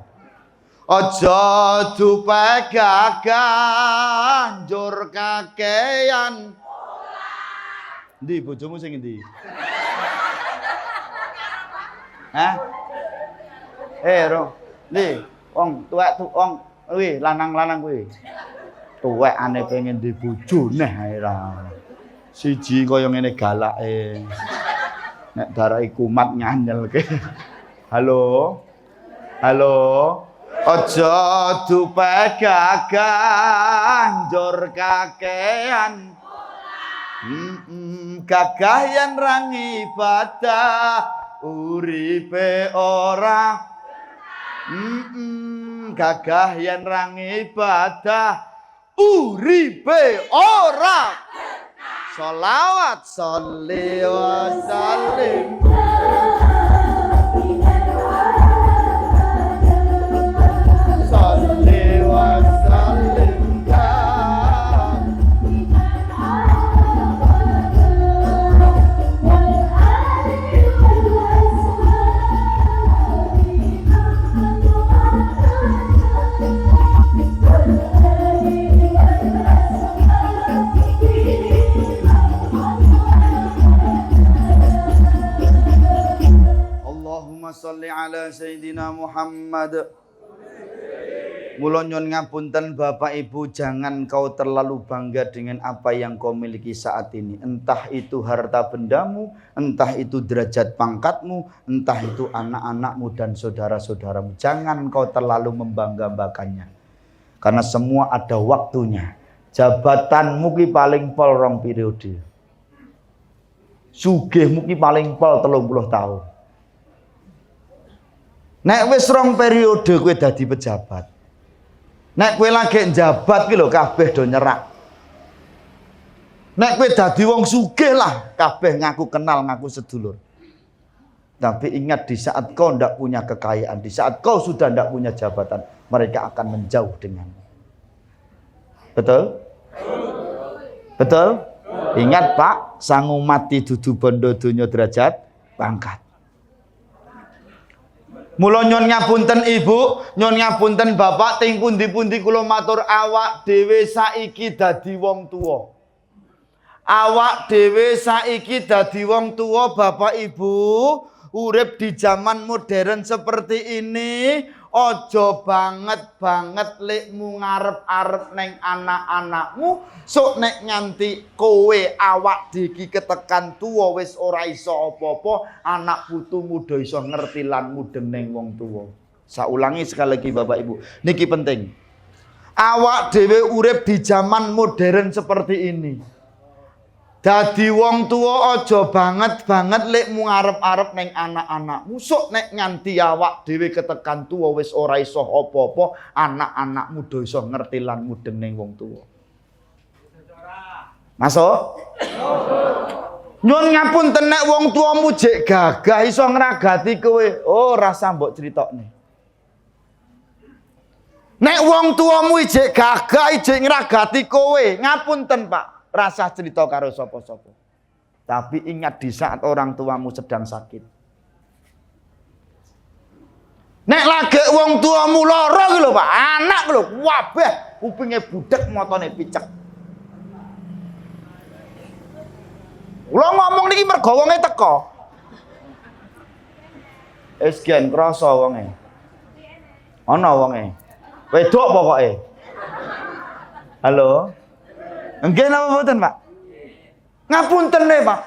Aja dupe gagah njur kakean. Ndi bojomu sing endi? Hah? Ndi, wong tuwek wong kuwi lanang-lanang kuwi. Tuwekane pengen di bojo neh ae ra. Siji kaya ngene galake. Nek darake kumat nyanyelke. Halo. Aja dupe gagah njur kakean. Gagah yen ra ibadah uripe ora gagah yen ra ibadah uripe ora sholawat sholli wa sallim sholli wa sallim Allahumma sholli ala Sayyidina Muhammad. Mula nyuwun ngapunten Bapak Ibu, jangan kau terlalu bangga dengan apa yang kau miliki saat ini. Entah itu harta bendamu, entah itu derajat pangkatmu, entah itu anak-anakmu dan saudara-saudaramu. Jangan kau terlalu membangga-banggakannya. Karena semua ada waktunya. Jabatanmu ki paling pol 2 periode. Sugihmu ki paling pol 30 tahun. Nek wis 2 periode kowe dadi pejabat. Nek kowe lagi njabat ki lho kabeh do nyerak. Nek kowe dadi wong sugih lah kabeh ngaku kenal, ngaku sedulur. Tapi ingat di saat kau ndak punya kekayaan, di saat kau sudah ndak punya jabatan, mereka akan menjauh denganmu. Betul? Betul? Ingat Pak, sangu mati dudu bondo donya derajat pangkat. Mula nyuwun ngapunten Ibu, nyuwun ngapunten Bapak, ting pundi-pundi kula matur awak dhewe saiki dadi wong tuwa. Awak dhewe saiki dadi wong tuwa Bapak Ibu, urip di zaman modern seperti ini, ojo banget lekmu ngarep-arep neng anak-anakmu, sok nek nganti kowe awak diki ketekan tuwa wis ora iso apa-apa, anak putumu do iso ngerti lan mudeng neng wong tuwa. Saulangi sekali lagi Bapak Ibu, niki penting. Awak dhewe urip di zaman modern seperti ini. Dadi wong tuwa aja banget lekmu ngarep-arep neng anak-anakmu. Sok nek nganti awak dhewe ketekan tuwa wis ora iso apa-apa, anak-anakmu do iso ngerti lan mudeng ning wong tuwa. Masuk? Nyuwun ngapunten nek wong tuamu jek gagah iso ngragati kowe, oh rasa mbok critokne. Nek wong tuamu jek gagah jek ngragati kowe, ngapunten Pak. Rasa cerita karo sapa-sapa. Tapi ingat di saat orang tuamu sedang sakit. Nek lagi wong tuamu lara ki lho Pak, anak lho wabah, kupinge budek, matane picek. Kula ngomong niki mergo wonge teko. Esgen krasa wonge. Ana wonge. Wedok pokoke. Halo. Nggih napa mboten, Pak? Ngapunten nih, Pak.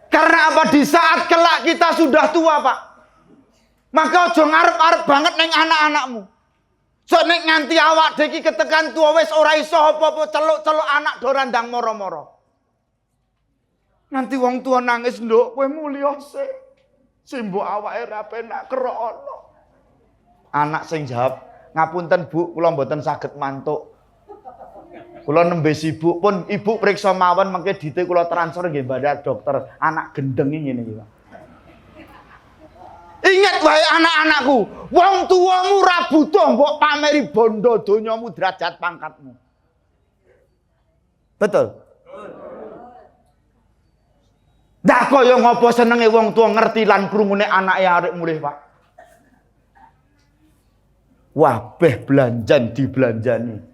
Karena apa? Di saat kelak kita sudah tua, Pak. Maka aja ngarep-arep banget neng anak-anakmu. So nek nganti awak deki ketekan tua wis ora iso apa-apa, celuk-celuk anak do randang moro-moro. Nanti wong tua nangis, "Nduk, kowe mulya sik. Simbok awake ra penak kerono." Anak sing jawab, "Ngapunten, Bu, kula mboten saged mantuk. Kula nembe sibuk pun ibu periksa mawon mengke dite kula transfer nggih mbak dokter anak gendeng ngene iki, Pak." Ingat wae anak-anakku, wong tuamu ra butuh mbok pameri bondo donyamu derajat pangkatmu. Betul? Ndak kaya ngopo senenge wong tua ngerti lan krungune anake arek mulih, Pak. Wabeh belanjan dibelanjani.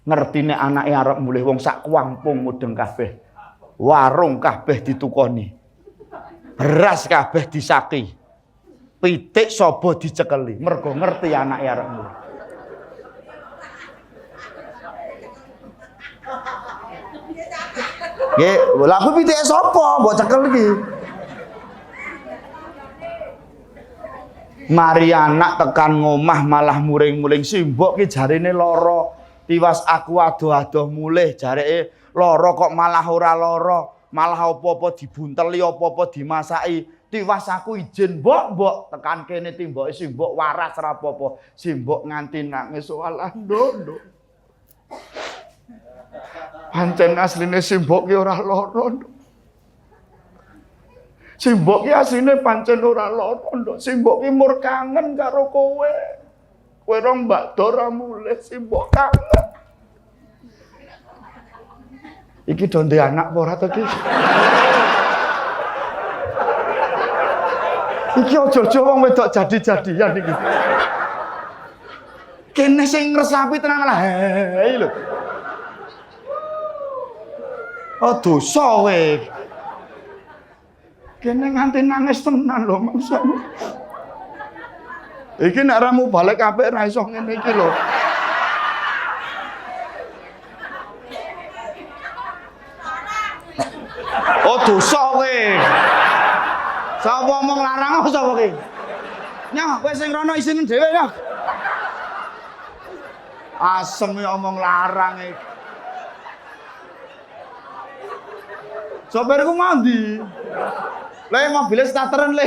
Ngertine anake arep mulih wong sak kampung mudeng kabeh. Warung kabeh ditukoni. Beras kabeh disaki. Pitik sobo dicekeli, mergo ngerti anake arep mulih. Nggih, lha aku pitike sapa mbok cekel iki? Mari anak tekan ngomah malah muring-muring, simbok ki jarine lara. Tiwas aku adoh-adoh mulih jareke lara kok malah ora lara. Malah apa-apa dibunteli, apa-apa dimasaki. tiwas aku izin mbok tekan kene timboke simbok waras ora apa-apa simbok nganti nangis soal andono pancen asline simbok ki ora lara simbok ki asline pancen ora lara nduk simbok ki mur kangen karo kowe rong mbak ora mulih simbok kangen iki do ndek anak apa ora to ki iki aja-aja wong wedok jadi-jadian iki. Kene sing ngresapi tenan lah. Hei lho. Oh dosa kowe. Kene nganti nangis tenan lho maksudmu. Iki nek ramu balik apik ra iso ngene iki lho. Oh dosa kowe. Sapa omong larang apa sapa ki? Nyah, kowe sing rono isine dhewe nyah. Asem ya omong larang iki. Sopirku mandi. Le mobil starteran le.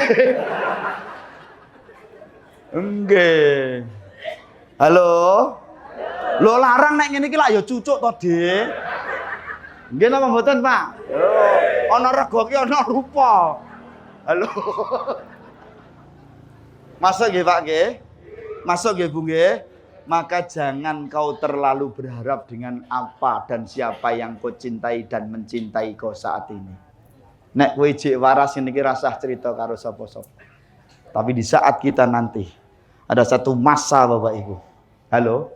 Nggih. Halo. Lho larang nek ngene iki lak ya cucuk to, Dik. Nggih napa mboten, Pak? Ana rega ki ana rupa. Halo. Masuk nggih Pak nggih? Masuk nggih Bu nggih? Maka jangan kau terlalu berharap dengan apa dan siapa yang kau cintai dan mencintai kau saat ini. Nek kowe jek waras ini ki rasah cerita karo sapa-sapa. Tapi di saat kita nanti ada satu masa Bapak Ibu. Halo?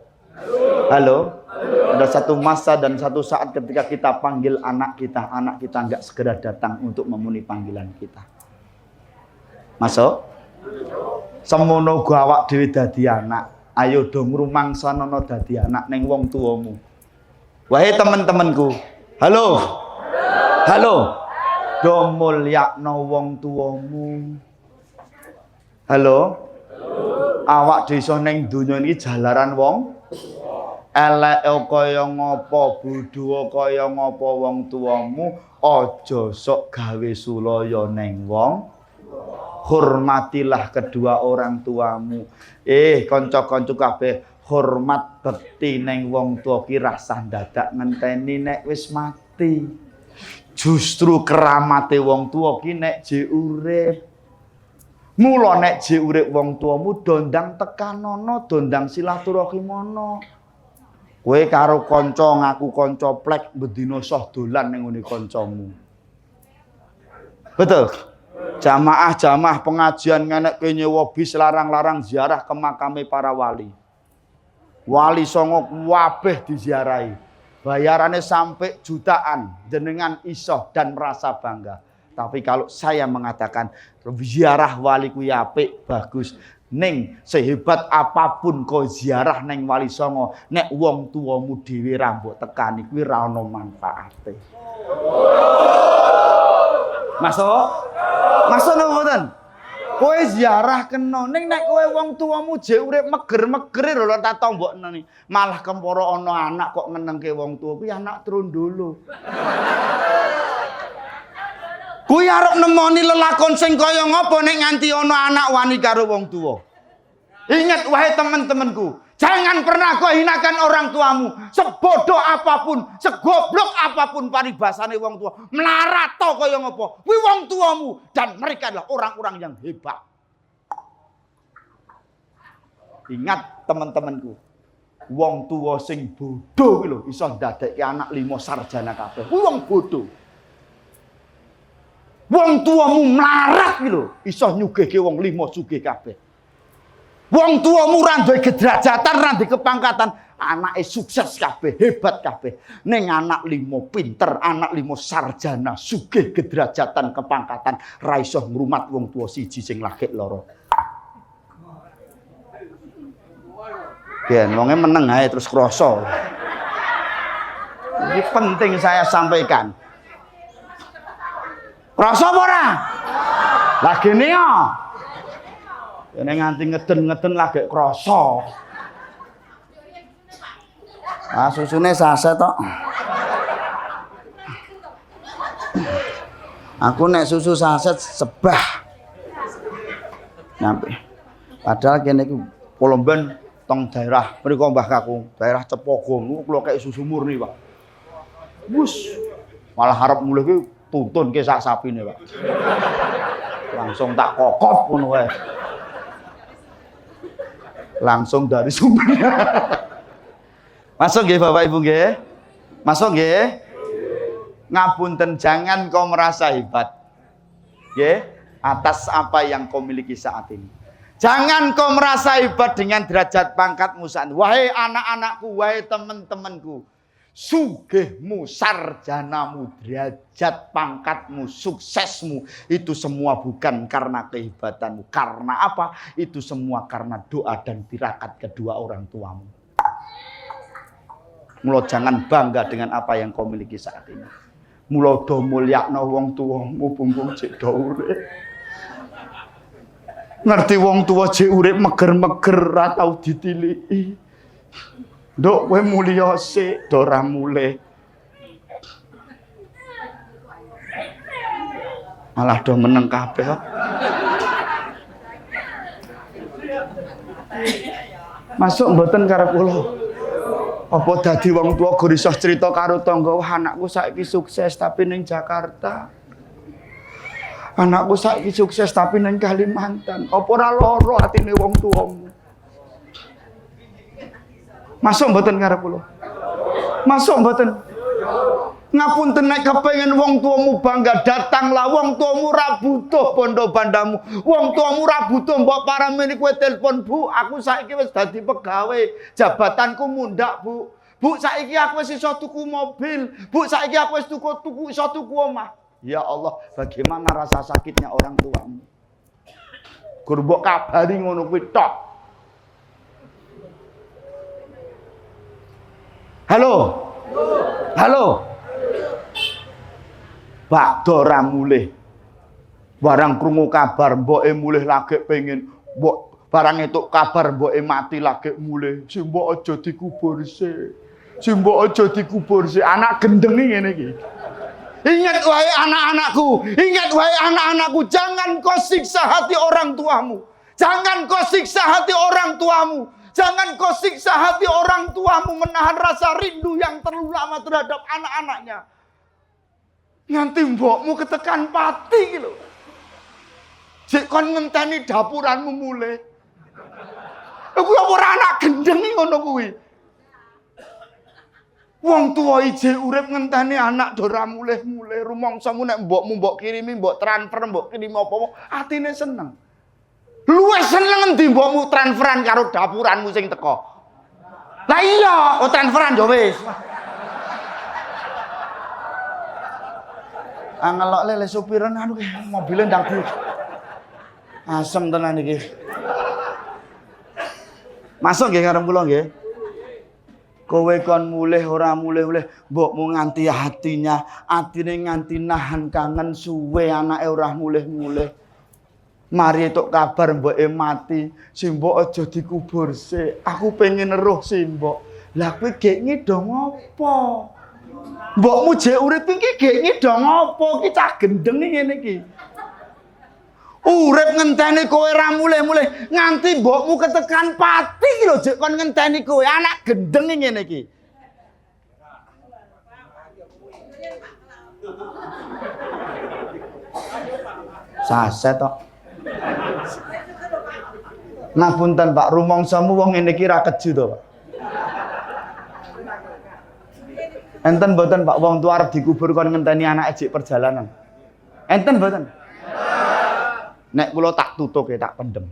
Halo? Ada satu masa dan satu saat ketika kita panggil anak kita enggak segera datang untuk memenuhi panggilan kita. Masuk? Semono go awak dhewe dadi anak. Ayo do ngrumangsana dadi anak ning wong tuamu. Wahai teman-temanku. Halo. Halo. Do mulyakno wong tuamu. Halo. Awak dhewe iso ning donya iki jalaran wong elek kaya ngapa, bodho kaya ngapa wong tuamu, aja sok gawe sulaya ning wong. Hormatilah kedua orang tuamu. Kanca-kanca kabeh, hormat bekti ning wong tuwa ki rasah dadak ngenteni nek wis mati. Justru keramate wong tuwa ki nek jek urip. Mula nek jek urip wong tuamu dondang tekanono, dondang silaturahimono. Kowe karo kanca ngaku kanca plek bendina soh dolan ning ngene kancamu. Betul? Jamaah pengajian ngenekke nyewa bis larang-larang ziarah ke makame para wali. Wali songo kabeh diziarahi. Bayarannya sampai jutaan, jenengan iso dan merasa bangga. Tapi kalau saya mengatakan ziarah wali kuwi apik, bagus. Ning sehebat apapun kau ziarah neng wali songo, nek wong tuamu dhewe ra mbok tekani kuwi ra ono manfaate. Masuk napa mboten? Kowe ziarah kena ning nek kowe wong tuamu jek urip meger-megeri lho tak tombokno ni. Malah kemporo ana anak kok ngenengke wong tua kuwi anak trondolo. Kuwi arep nemoni lelakon sing kaya ngapa nek nganti ana anak wani karo wong tuwa. Ingat wahai teman-temanku, jangan pernah kau hinakan orang tuamu. Sebodoh apapun, segoblok apapun paribasane wong tua, melarat to kaya ngapa. Kuwi wong tuamu dan mereka adalah orang-orang yang hebat. Ingat teman-temanku, wong tua sing bodoh kuwi lho iso ndadekke anak 5 sarjana kabeh. Kuwi wong bodoh. Wong tuamu melarat kuwi lho iso nyugihke wong 5 sugih kabeh. Wong tuamu ra duwe kedrajatan, ra duwe kepangkatan, anake sukses kabeh, hebat kabeh. Ning anak 5 pinter, anak 5 sarjana, sugih kedrajatan, kepangkatan, ra iso ngrumat wong tua siji sing lagi lara. Ben wonge meneng ae terus krasa. Ini penting saya sampaikan. Krasa apa ora? Lah gene ya. Ini nganti ngeden-ngeden lagi krasa. Ah susune saset tok. Aku nek susu saset sebah. Nyampe. Padahal kene iki Polomben tong daerah mriku Mbah Kakung, daerah Cepogo niku kula kek susu murni, Pak. Wus, malah harap mulih ki tuntunke sak sapine, Pak. Langsung tak kokop ngono wae. Langsung dari sumbernya. Masuk nggih Bapak Ibu nggih? Masuk nggih? Ngapunten, jangan kau merasa hebat. Nggih, atas apa yang kau miliki saat ini. Jangan kau merasa hebat dengan derajat pangkatmu saat ini. Wahai anak-anakku, wahai teman-temanku, sugihmu, sarjanamu, derajat pangkatmu, suksesmu, itu semua bukan karena kehebatanmu. Karena apa? Itu semua karena doa dan tirakat kedua orang tuamu. Mula jangan bangga dengan apa yang kau miliki saat ini. Mula do mulyakno wong tuamu bumbung cek do urip. Ngerti wong tua cek urip meger-meger ra tau ditiliki. Nduk kowe mulya sik do ra mulih. Malah do meneng kabeh kok. Masuk mboten karep kula. Apa dadi wong tua gur iso crita karo tangga, wah anakku saiki sukses tapi ning Jakarta. Anakku saiki sukses tapi ning Kalimantan. Apa ora lara atine wong tuamu? Masuk mboten karep kula. Masuk mboten. Ngapunten nek kepengin wong tuamu bangga, datanglah. Wong tuamu ra butuh bondo bandamu. Wong tuamu ra butuh mbok parameni kowe telepon, Bu, aku saiki wis dadi pegawai, jabatanku mundak, Bu. Bu, saiki aku wis iso tuku mobil. Bu, saiki aku wis iso tuku omah. Ya Allah, bagaimana rasa sakitnya orang tuamu? Gur mbok kabari ngono kuwi tok. Halo. Halo. Bak ora mulih. Barang krungu kabar mboke mulih lagi pengen mbok barang entuk kabar mboke mati lagi mulih. Si mbok aja dikubur sik. Si mbok aja dikubur sik. Anak gendeng iki ngene iki. Ingat wahai anak-anakku, ingat wahai anak-anakku, jangan kau siksa hati orang tuamu. Jangan kau siksa hati orang tuamu. Jangan kau siksa hati orang tuamu menahan rasa rindu yang terlalu lama terhadap anak-anaknya. Nganti mbokmu ketekan pati lho. Jek kon ngenteni dapuranmu mulih. Kuwi ora anak gendeng ngono kuwi. Wong tuwa ije urip ngenteni anak do ora mulih-mulih. Rumangsamu nek mbokmu mbok kirimi, mbok transfer, mbok kirimi apa-apa, atine seneng. Luwih seneng endi mbokmu transferan karo dapuranmu sing teko. Lah iya, oh transferan ya wis. Angelok lele supiran anu ki mobile ndang blu. Asem tenan iki. Masuk nggih karo kula nggih. Kowe kon mulih ora mulih-mulih, mbokmu nganti hatinya, atine nganti nahan kangen suwe anake ora mulih-mulih. Mari entuk kabar mboke mati, simbok aja dikubur sik. Aku pengen eruh simbok. Lah kowe gek ngidong apa? Mbokmu jek urip iki gek ngidong apa? Ki cah gendeng iki ngene iki. Urip ngenteni kowe ra mulih-mulih nganti mbokmu ketekan pati iki lho jek kon ngenteni kowe anak gendeng iki ngene iki. Saset tok. Ngapunten Pak, rumangsamu wong ngene iki ra keju to, Pak. Enten mboten Pak wong tuwa arep dikubur kon ngenteni anake jek perjalanan. Enten mboten? Nek kula tak tutuke tak pendem.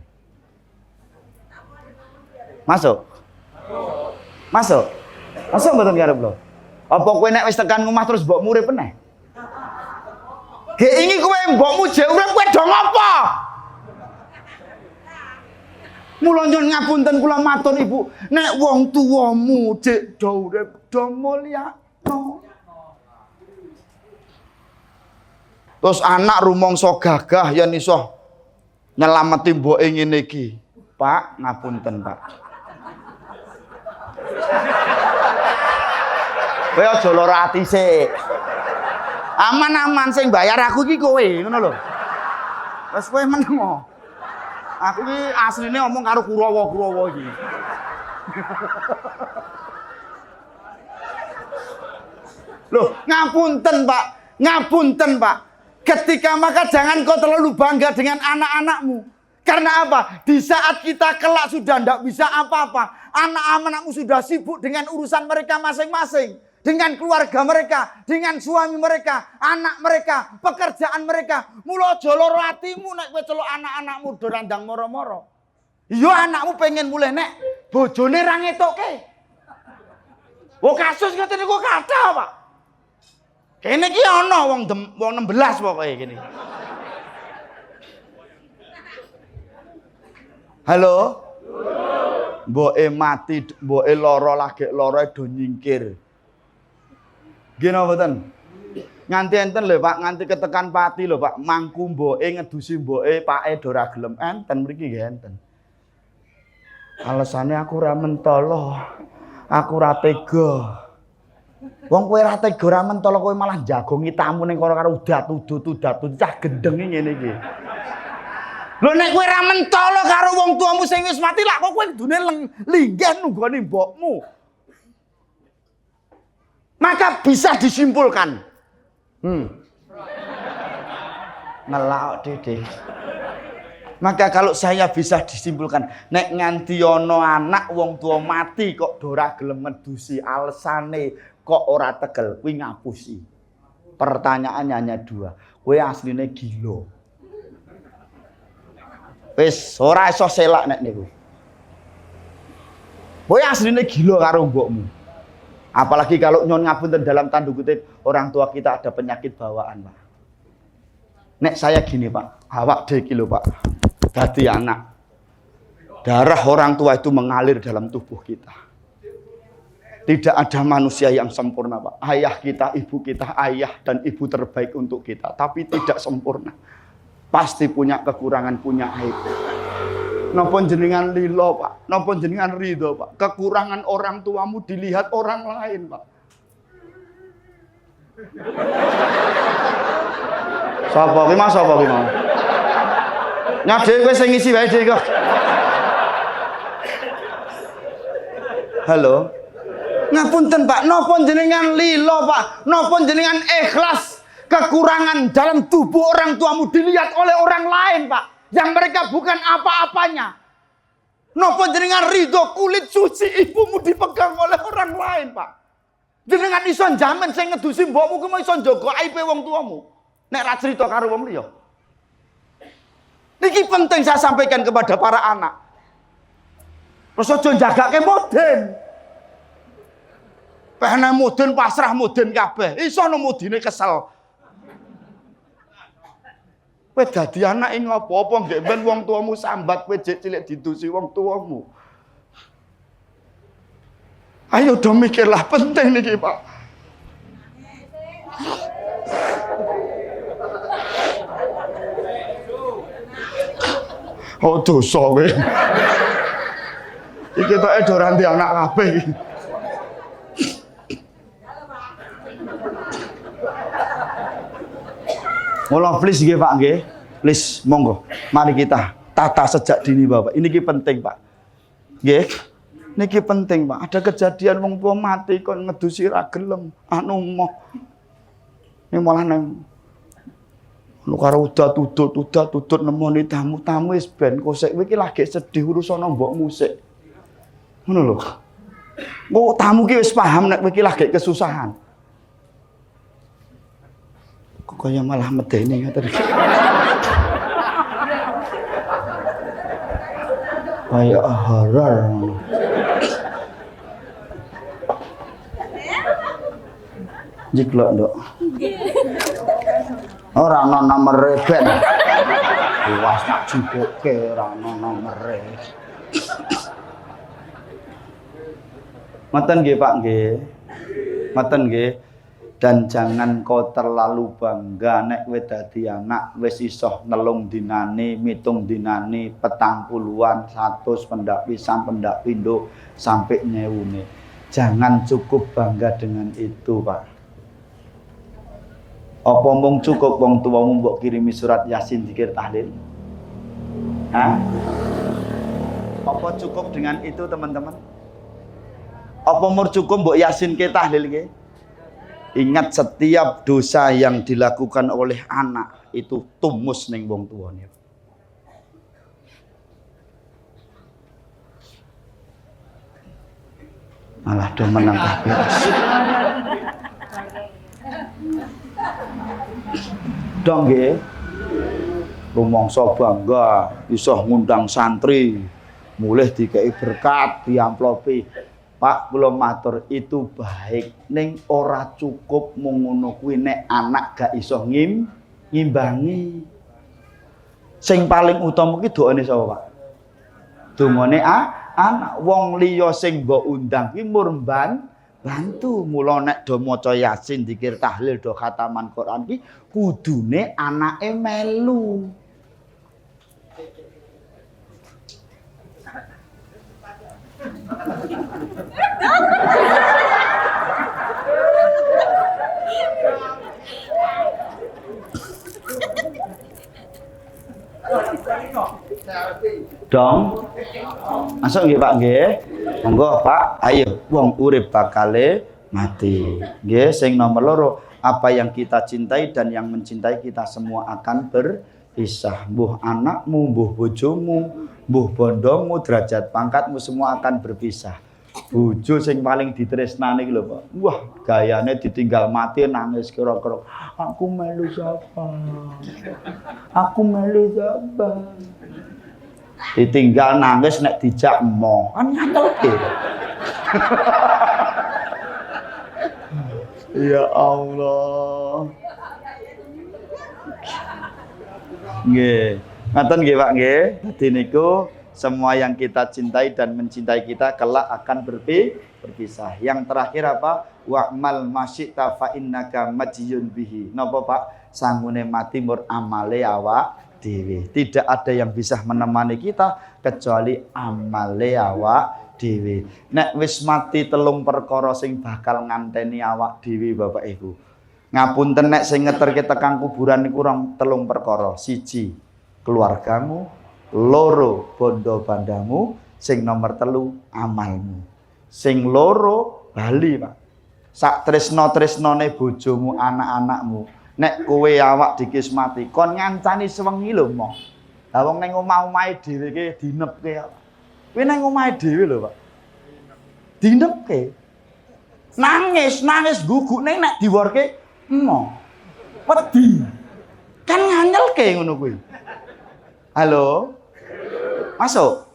Masuk. Masuk. Masuk mboten karep kula. Apa kowe nek wis tekan omah terus mbokmu urip meneh? Ge ingi kowe mbokmu jek urip kowe do ngopo? Mula nyon ngapunten kula matur Ibu, nek wong tuwamu jek do urip do mulyakno. Terus anak rumangsa gagah yen iso nyelameti mboke ngene iki. Pak, ngapunten, Pak. Kowe aja lara ati sik. Aman-aman sing bayar aku iki kowe, ngono lho. Wes kowe meneng. Aku ki asline ngomong karo Kurawa iki. Loh, ngapunten Pak. Ketika maka jangan kau terlalu bangga dengan anak-anakmu. Karena apa? Di saat kita kelak sudah tidak bisa apa-apa, anak-anakmu sudah sibuk dengan urusan mereka masing-masing, dengan keluarga mereka, dengan suami mereka, anak mereka, pekerjaan mereka. Mula aja lara atimu nek kowe celuk anak-anakmu do randang moro-moro. Iya anakmu pengen mulai nek bojone ra ngetokke. Oh kasus ngoten niku kathah, Pak. Kene iki ana wong 16 pokoke kene. Halo? Mboke mati, mboke lara lagi lara do nyingkir. Nggih napa mboten? Nganti enten lho Pak, nganti ketekan pati lho Pak, mangku mboke ngedusi mboke pake do ra gelem enten mriki nggih enten. Alasane aku ora mentolo. Aku ora tega. Wong kowe ora tega ora mentolo kowe malah jagongi tamu ning karo udat cah gendenge ngene iki. Lho nek kowe ra mentolo karo wong tuamu sing wis mati lak kok kowe kudune linggih nunggoni mbokmu. Maka bisa disimpulkan. Ngelak Dede. Maka kalau saya bisa disimpulkan, nek nganti ana anak wong tua mati kok ora gelem ngedusi alesane kok ora tegel kuwi ngapusi. Pertanyaannya hanya dua. Kowe asline gila. Wis ora iso selak nek niku. Kowe asline gila karo mbokmu. Apalagi kalau nyon ngapunten dalam tanda kutip orang tua kita ada penyakit bawaan, Pak. Nek saya gini, Pak. Awak dhewe iki lho, Pak. Dadi anak. Darah orang tua itu mengalir dalam tubuh kita. Tidak ada manusia yang sempurna, Pak. Ayah kita, ibu kita, ayah dan ibu terbaik untuk kita, tapi tidak sempurna. Pasti punya kekurangan, punya aib. Napa jenengan lilo, Pak? Napa jenengan ridho, Pak? Kekurangan orang tuamu dilihat orang lain, Pak. Sapa ki Mas? Sapa ki mau? Nyade kowe sing ngisi wae dhek kok. Halo. Ngapunten, Pak. Napa jenengan lilo, Pak? Napa jenengan ikhlas kekurangan dalam tubuh orang tuamu dilihat oleh orang lain, Pak? Yang mereka bukan apa-apanya. Napa jenengan ridho kulit suci ibumu dipegang oleh orang lain, Pak? Jenengan iso jamin sing ngedusi mbokmu ku iso njaga aibe wong tuamu. Nek ra crita karo wong liya. Niki penting saya sampaikan kepada para anak. Terus aja njagake moden. Pehne moden pasrah moden kabeh. Iso no modine kesel. Kowe dadi anak ing apa-apa nggih ben wong tuamu sambat kowe jek cilik didusi wong tuamu. Ayo do mikirlah penting niki, Pak. Oh dosa kowe. Iki tok do ranti anak kabeh iki. Mula please nggih Pak nggih. Please monggo. Mari kita tata sejak dini Bapak. Ini penting, Pak. Nggih. Niki penting, Pak. Ada kejadian wong tua mati kon ngedusi ra gelem. Anu moh. Ini malah nang lu karo udat nemoni tamu-tamu wis ben kosek kowe iki lagi sedih urusan mbok musik. Ngono lho. Kok tamu ki wis paham nek kowe iki lagi kesusahan. Kaya malah medeni ngoten. Kaya horor. Jiklok, Nduk. Ora ana nomere ben. Luas tak jiboke ora ana nomere. Ngoten nggih, Pak nggih. Ngoten nggih. Dan jangan kau terlalu bangga nek kowe dadi anak wis iso nelung dinane, mitung dinane, 40-an, 100 pendak pisan, pendak pindho sampai nyewune. Jangan cukup bangga dengan itu, Pak. Apa mung cukup wong tuamu mbok kirimi surat Yasin zikir tahlil? Hah? Apa cukup dengan itu teman-teman? Apa mur cukup mbok yasin ke tahlil ke? Ingat setiap dosa yang dilakukan oleh anak itu tumus ning wong tuane. Malah do menang kabeh. Dong nggih. Rumangsa bangga iso ngundang santri, mulih dikei berkat, diamplopi. Pak, kula matur itu baik, ning ora cukup mung ngono kuwi nek anak gak iso ngimbangi. Sing paling utama ki doane sapa, Pak? Dongane anak wong liya sing mbok undang ki mur bantu. Mula nek do maca Yasin, zikir tahlil, do khataman Quran ki kudune anake melu. Dong. Masuk nggih Pak nggih. Monggo Pak, ayo wong urip bakale mati. Nggih, sing nomor loro, apa yang kita cintai dan yang mencintai kita semua akan berpisah. Mbuh anakmu, mbuh bojomu, mbuh bondomu, derajat pangkatmu semua akan berpisah. Bojo sing paling ditresnani iki lho, Pak. Wah, gayane ditinggal mati nangis kira-kira. Aku melu sapa? Aku melu sapa? Ditinggal nangis nek dijak emo. Kan nyantelke. Ya Allah. Nggih. Ngaten nggih Pak nggih. Dadi niku semua yang kita cintai dan mencintai kita kelak akan berpisah. Yang terakhir apa? Wa'mal masyita fa innaka majiyun bihi. Napa Pak? Sangune mati mur amale awak dhewe. Tidak ada yang bisa menemani kita kecuali amale awak dhewe. Nek wis mati telung perkara sing bakal nganteni awak dhewe Bapak Ibu. Ngapunten nek sing ngeterke tekan kuburan niku telung perkara. Siji, keluargamu, loro bondo bandamu, sing nomor telu amalmu. Sing loro bali Pak. Sak tresno-tresnone bojomu, anak-anakmu. Nek kowe awak dikismati kon ngancani sewengi lho mo. Lah wong ning omah-omahe dhewe ki dinepke. Kowe ning omahe dhewe lho Pak. Dinepke. Nangis guguk ning nek diworke emo. Wedi. Kan nganyelke ngono kuwi. Halo. Masuk.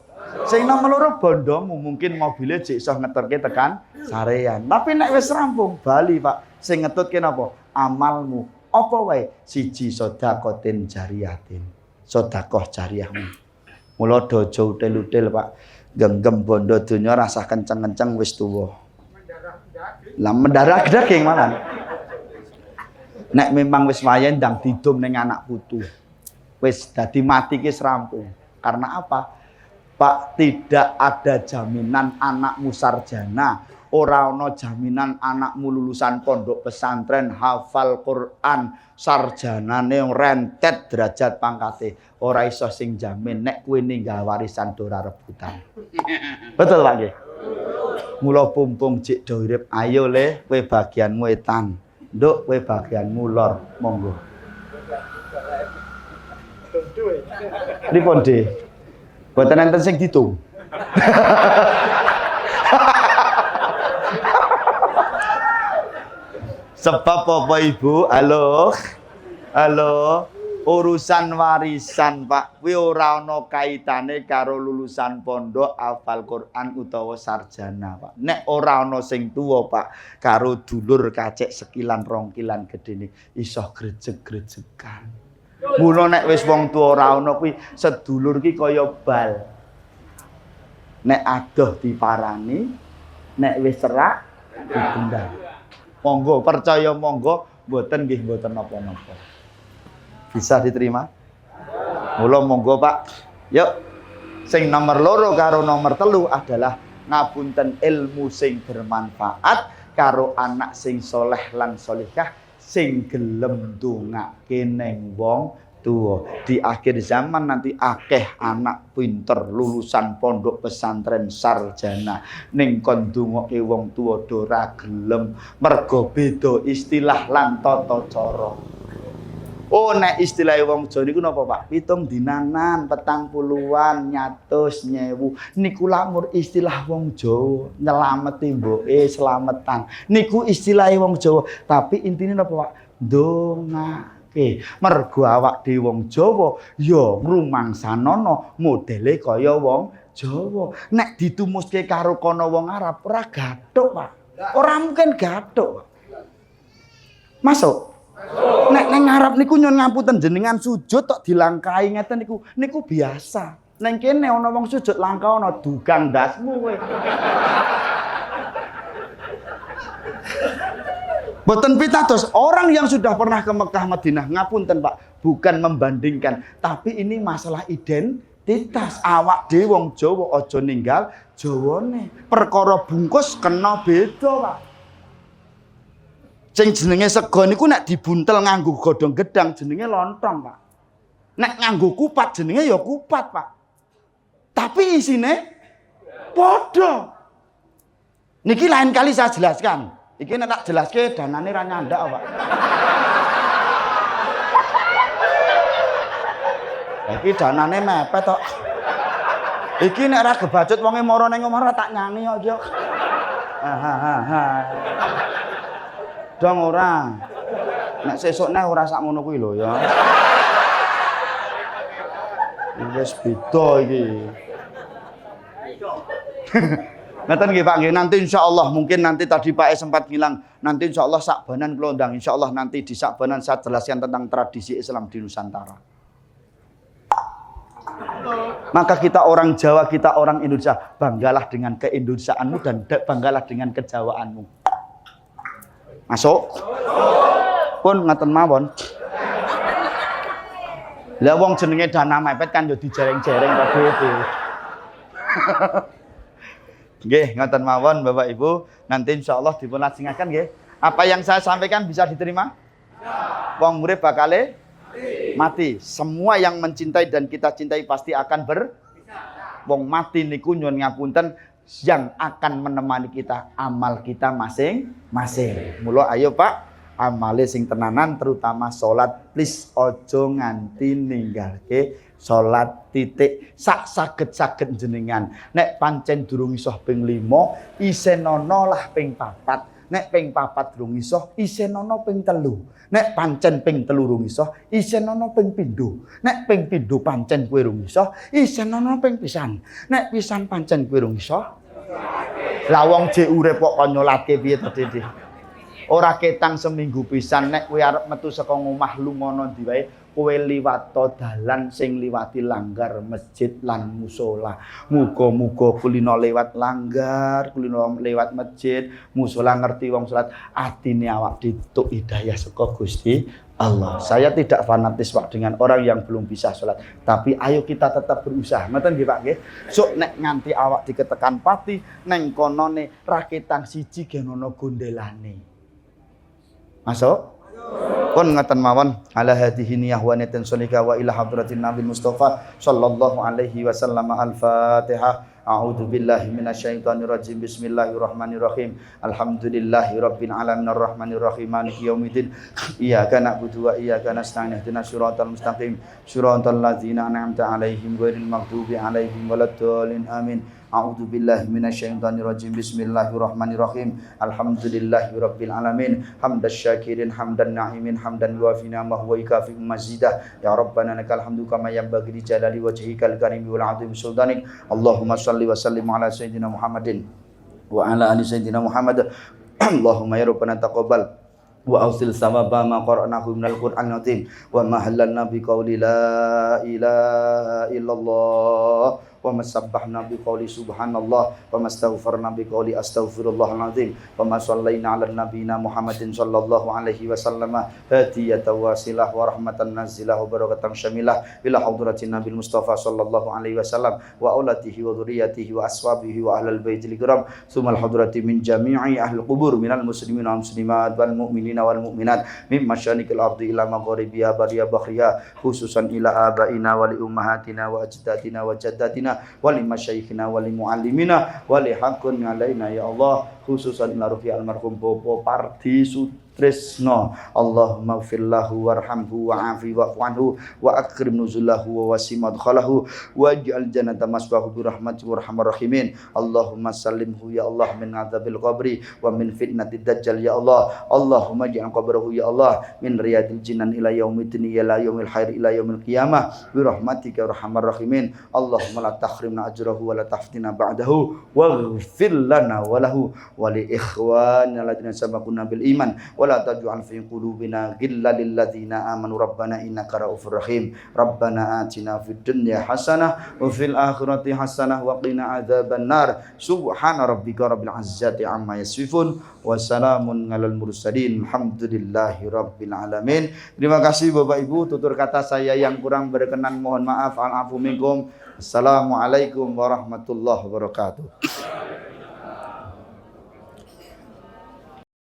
Sing nomor loro bondomu mungkin mobilnya jek iso ngeterke tekan sarean. Tapi nek wis rampung bali Pak, sing ngetutke napa? Amalmu. Apa wae? Siji sedekatin jariyatin. Sedekah jariyahmu. Mula aja util-util Pak. Genggem bondo donya rasah kenceng-kenceng wis tuwa. Lah mendarah daging malan. Nek memang wis wayahe ndang didum ning anak putu. Wis dadi mati ki rampung. Karena apa? Pak, tidak ada jaminan anakmu sarjana, ora ana jaminan anakmu lulusan pondok pesantren, hafal Quran, sarjanane rentet derajat pangkate. Ora iso sing jamin nek kuwi ninggal warisan dora rebutan. Betul Pak nggih? Mula pumpung jek do urip, ayo le kowe bagianmu etan. Nduk kowe bagianmu lor, monggo. Pripun De? Boten enten sing ditung. Sebab apa Ibu? Halo. Urusan warisan Pak, kuwi ora ana kaitane karo lulusan pondok, hafal Quran utawa sarjana Pak. Nek ora ana sing tuwa Pak, karo dulur kacek sekilan rongkilan gedene iso grejeg-grejegan. Mula nek wis wong tuwa ora ana kuwi sedulur ki kaya bal. Nek adoh diparani, nek wis serak ditendang. Monggo percaya monggo, mboten nggih mboten napa-napa. Bisa diterima? Mula monggo Pak. Yuk. Sing nomor loro karo nomor telu adalah ngapunten ilmu sing bermanfaat karo anak sing soleh lan solihah sing gelem ndongake ning wong tua. Di akhir zaman nanti akeh anak pinter lulusan pondok pesantren sarjana ning kon ndongoke wong tua do ra gelem mergo beda istilah lan tata cara. Oh nek istilah wong Jawa niku napa Pak? Pitung dinanan, 40-an, nyatus, nyewu. Niku lamur istilah wong Jawa, nyelameti mboke slametan. Niku istilah wong Jawa, tapi intine napa Pak? Ndongake. Mergo awak dhewe wong Jawa ya ngrumangsanono modele kaya wong Jawa. Nek ditumuske karo kono wong Arab ora gathuk Pak. Ora mungkin gathuk Pak. Masuk. Nek neng Arab niku nyun ngapunten jenengan sujud tok dilangkahi ngeten niku biasa. Neng kene ana wong sujud langkah ana dugang ndasmu kowe. Boten pitados orang yang sudah pernah ke Mekah Madinah ngapunten Pak, bukan membandingkan, tapi ini masalah identitas. Awak dhewe wong Jawa aja ninggal Jawane. Perkara bungkus kena beda Pak. Sing jenenge sego niku nek dibuntel nganggo godhong gedang jenenge lontong, Pak. Nek nganggo kupat jenenge ya kupat, Pak. Tapi isine padha. Niki lain kali saya jelaskan. Iki nek tak jelaske danane ra nyandak, Pak. Iki danane mepet tok. Iki nek ra gebacut wonge mara ning omah tak nyanyi kok, Jok. Dong ora. Nek sesuk neh ora sak ngono kuwi lho ya. Wis beda iki. Ngaten nggih Pak nggih, nanti insyaallah mungkin nanti tadi Pak sempat bilang nanti insyaallah Sakbanan kula undang, insyaallah nanti di Sakbanan saya jelaskan tentang tradisi Islam di Nusantara. Maka kita orang Jawa, kita orang Indonesia, banggalah dengan keindonesiaanmu dan banggalah dengan kejawaanmu. Masuk? Pun ngaten mawon. Lah wong jenenge dana mepet kan yo dijereng-jereng kok dhewe. Nggih, ngaten mawon Bapak Ibu, nanti insyaallah dipun lajengaken nggih. Apa yang saya sampaikan bisa diterima? Ya. Wong murid bakale mati. Semua yang mencintai dan kita cintai pasti akan wong mati niku nyuwun ngapunten, yang akan menemani kita amal kita masing-masing. Mula ayo Pak, amale sing tenanan terutama salat please ojo nganti ninggalke salat titik. Sak saged-saged jenengan. Nek pancen durung iso ping 5, isenono lah ping 4. Nek ping 4 durung iso, isenono ping 3. Nek pancen ping 3 durung iso, isenono ping 7. Nek ping 7 pancen kowe durung iso, isenono ping pisan. Nek pisan pancen kowe durung iso, lah wong jek urip kok nyolatke piye to Dede? Ora ketang seminggu pisan nek kowe arep metu saka omah lungono ndi wae, kowe liwat dalan sing liwati langgar masjid lan musala. Muga-muga kulino lewat langgar, kulino lewat masjid, musala ngerti wong salat, atine awak dituk hidayah saka Gusti Allah. Saya tidak fanatis Pak dengan orang yang belum bisa sholat, tapi ayo kita tetap berusaha. Ngoten nggih Pak nggih. Sok nek nganti awak diketekan pati neng konone raketang siji genono gondelane. Masuk? Pun ngatan mawon ala hadhihi niyah wa niyatin sulika wa ila hadratin nabi Mustafa sallallahu alaihi wasallam. Al-Fatihah. A'udzu billahi minasyaitonir rajim. Bismillahirrahmanirrahim. Alhamdulillahi rabbil alamin arrahmanir rahim maliki yaumiddin. Iyyaka na'budu wa iyyaka nasta'in. Ihdinas siratal mustaqim. Siratal ladzina an'amta 'alaihim ghairil maghdubi 'alaihim waladdallin. Amin. A'udzu billahi minasyaitonir rajim. Bismillahirrahmanirrahim. Alhamdulillahi rabbil alamin. Hamdasy syakirin hamdan na'imin hamdan yuwafi ni'amahu wa yukafi mazidah. Ya Rabbana lakal hamdu kama yanbaghi li jalali wajhikal karimi wal 'azimi sultanik. Allahumma shalli wa sallim ala sayyidina Muhammadin wa ala ali sayyidina Muhammad. Allahumma ya Rabbana taqabbal wa awsil sawaba ma qara'nahu minal Qur'anil azim wa ma halalna bi qouli la ilaha illallah wa wa masabbahna biqauli subhanallah wa mastaghfarna biqauli astaghfirullahal azim wa ma shallaina 'ala nabiyina Muhammadin sallallahu alaihi wasallam hadiyatan wasilah wa rahmatan nazilah wa barakatan syamilah ila hadratin nabil mustafa sallallahu alaihi wasallam wa aulatihi wa dzurriyyatihi wa ashabihi wa ahlal baitil kiram sumal hadrati min jami'i ahli qubur minal muslimina wal muslimat wal mu'minina wal mu'minat min masyanikil ardi ila magharibiha bariya bakhriya khususan ila abaina wa li ummahatina wa ajdadina wa jaddatina wa li masyayikhina wa li muallimina wa li haqqin alaina ya Allah khususan ila ruhi almarhum Bopo Pardi Sutresno Allahumma gfirlahu warhamhu wa'afi wa'fu anhu wa akrim nuzulahu wa wasi madkhalahu waj'al jannata maswahu bi rahmati wa rahmar rahimin Allahumma sallimhu ya Allah min adzabil qabri wa min fitnatid dajjal ya Allah Allahumma ja'al qabrahu ya Allah min riyadil jinan ila yaumiddin ila yaumil khair ila yaumil qiyamah bi rahmatika ya arhamar rahimin Allahumma la tahrimna ajrahu wa la taftina ba'dahu waghfir lana wa lahu wa li ikhwanina alladziina sabaquna bil iman wa la taj'al fi qulubina ghillan lil ladzina amanu rabbana innaka ra'ufur rahim rabbana atina fid dunya hasanah wa fil akhirati hasanah wa qina adzabannar subhana rabbika rabbil izzati amma yasifun wa salamun alal mursalin alhamdulillahi rabbil alamin. Terima kasih Bapak Ibu, tutur kata saya yang kurang berkenan mohon maaf. Al-afu minkum. Assalamualaikum warahmatullahi wabarakatuh.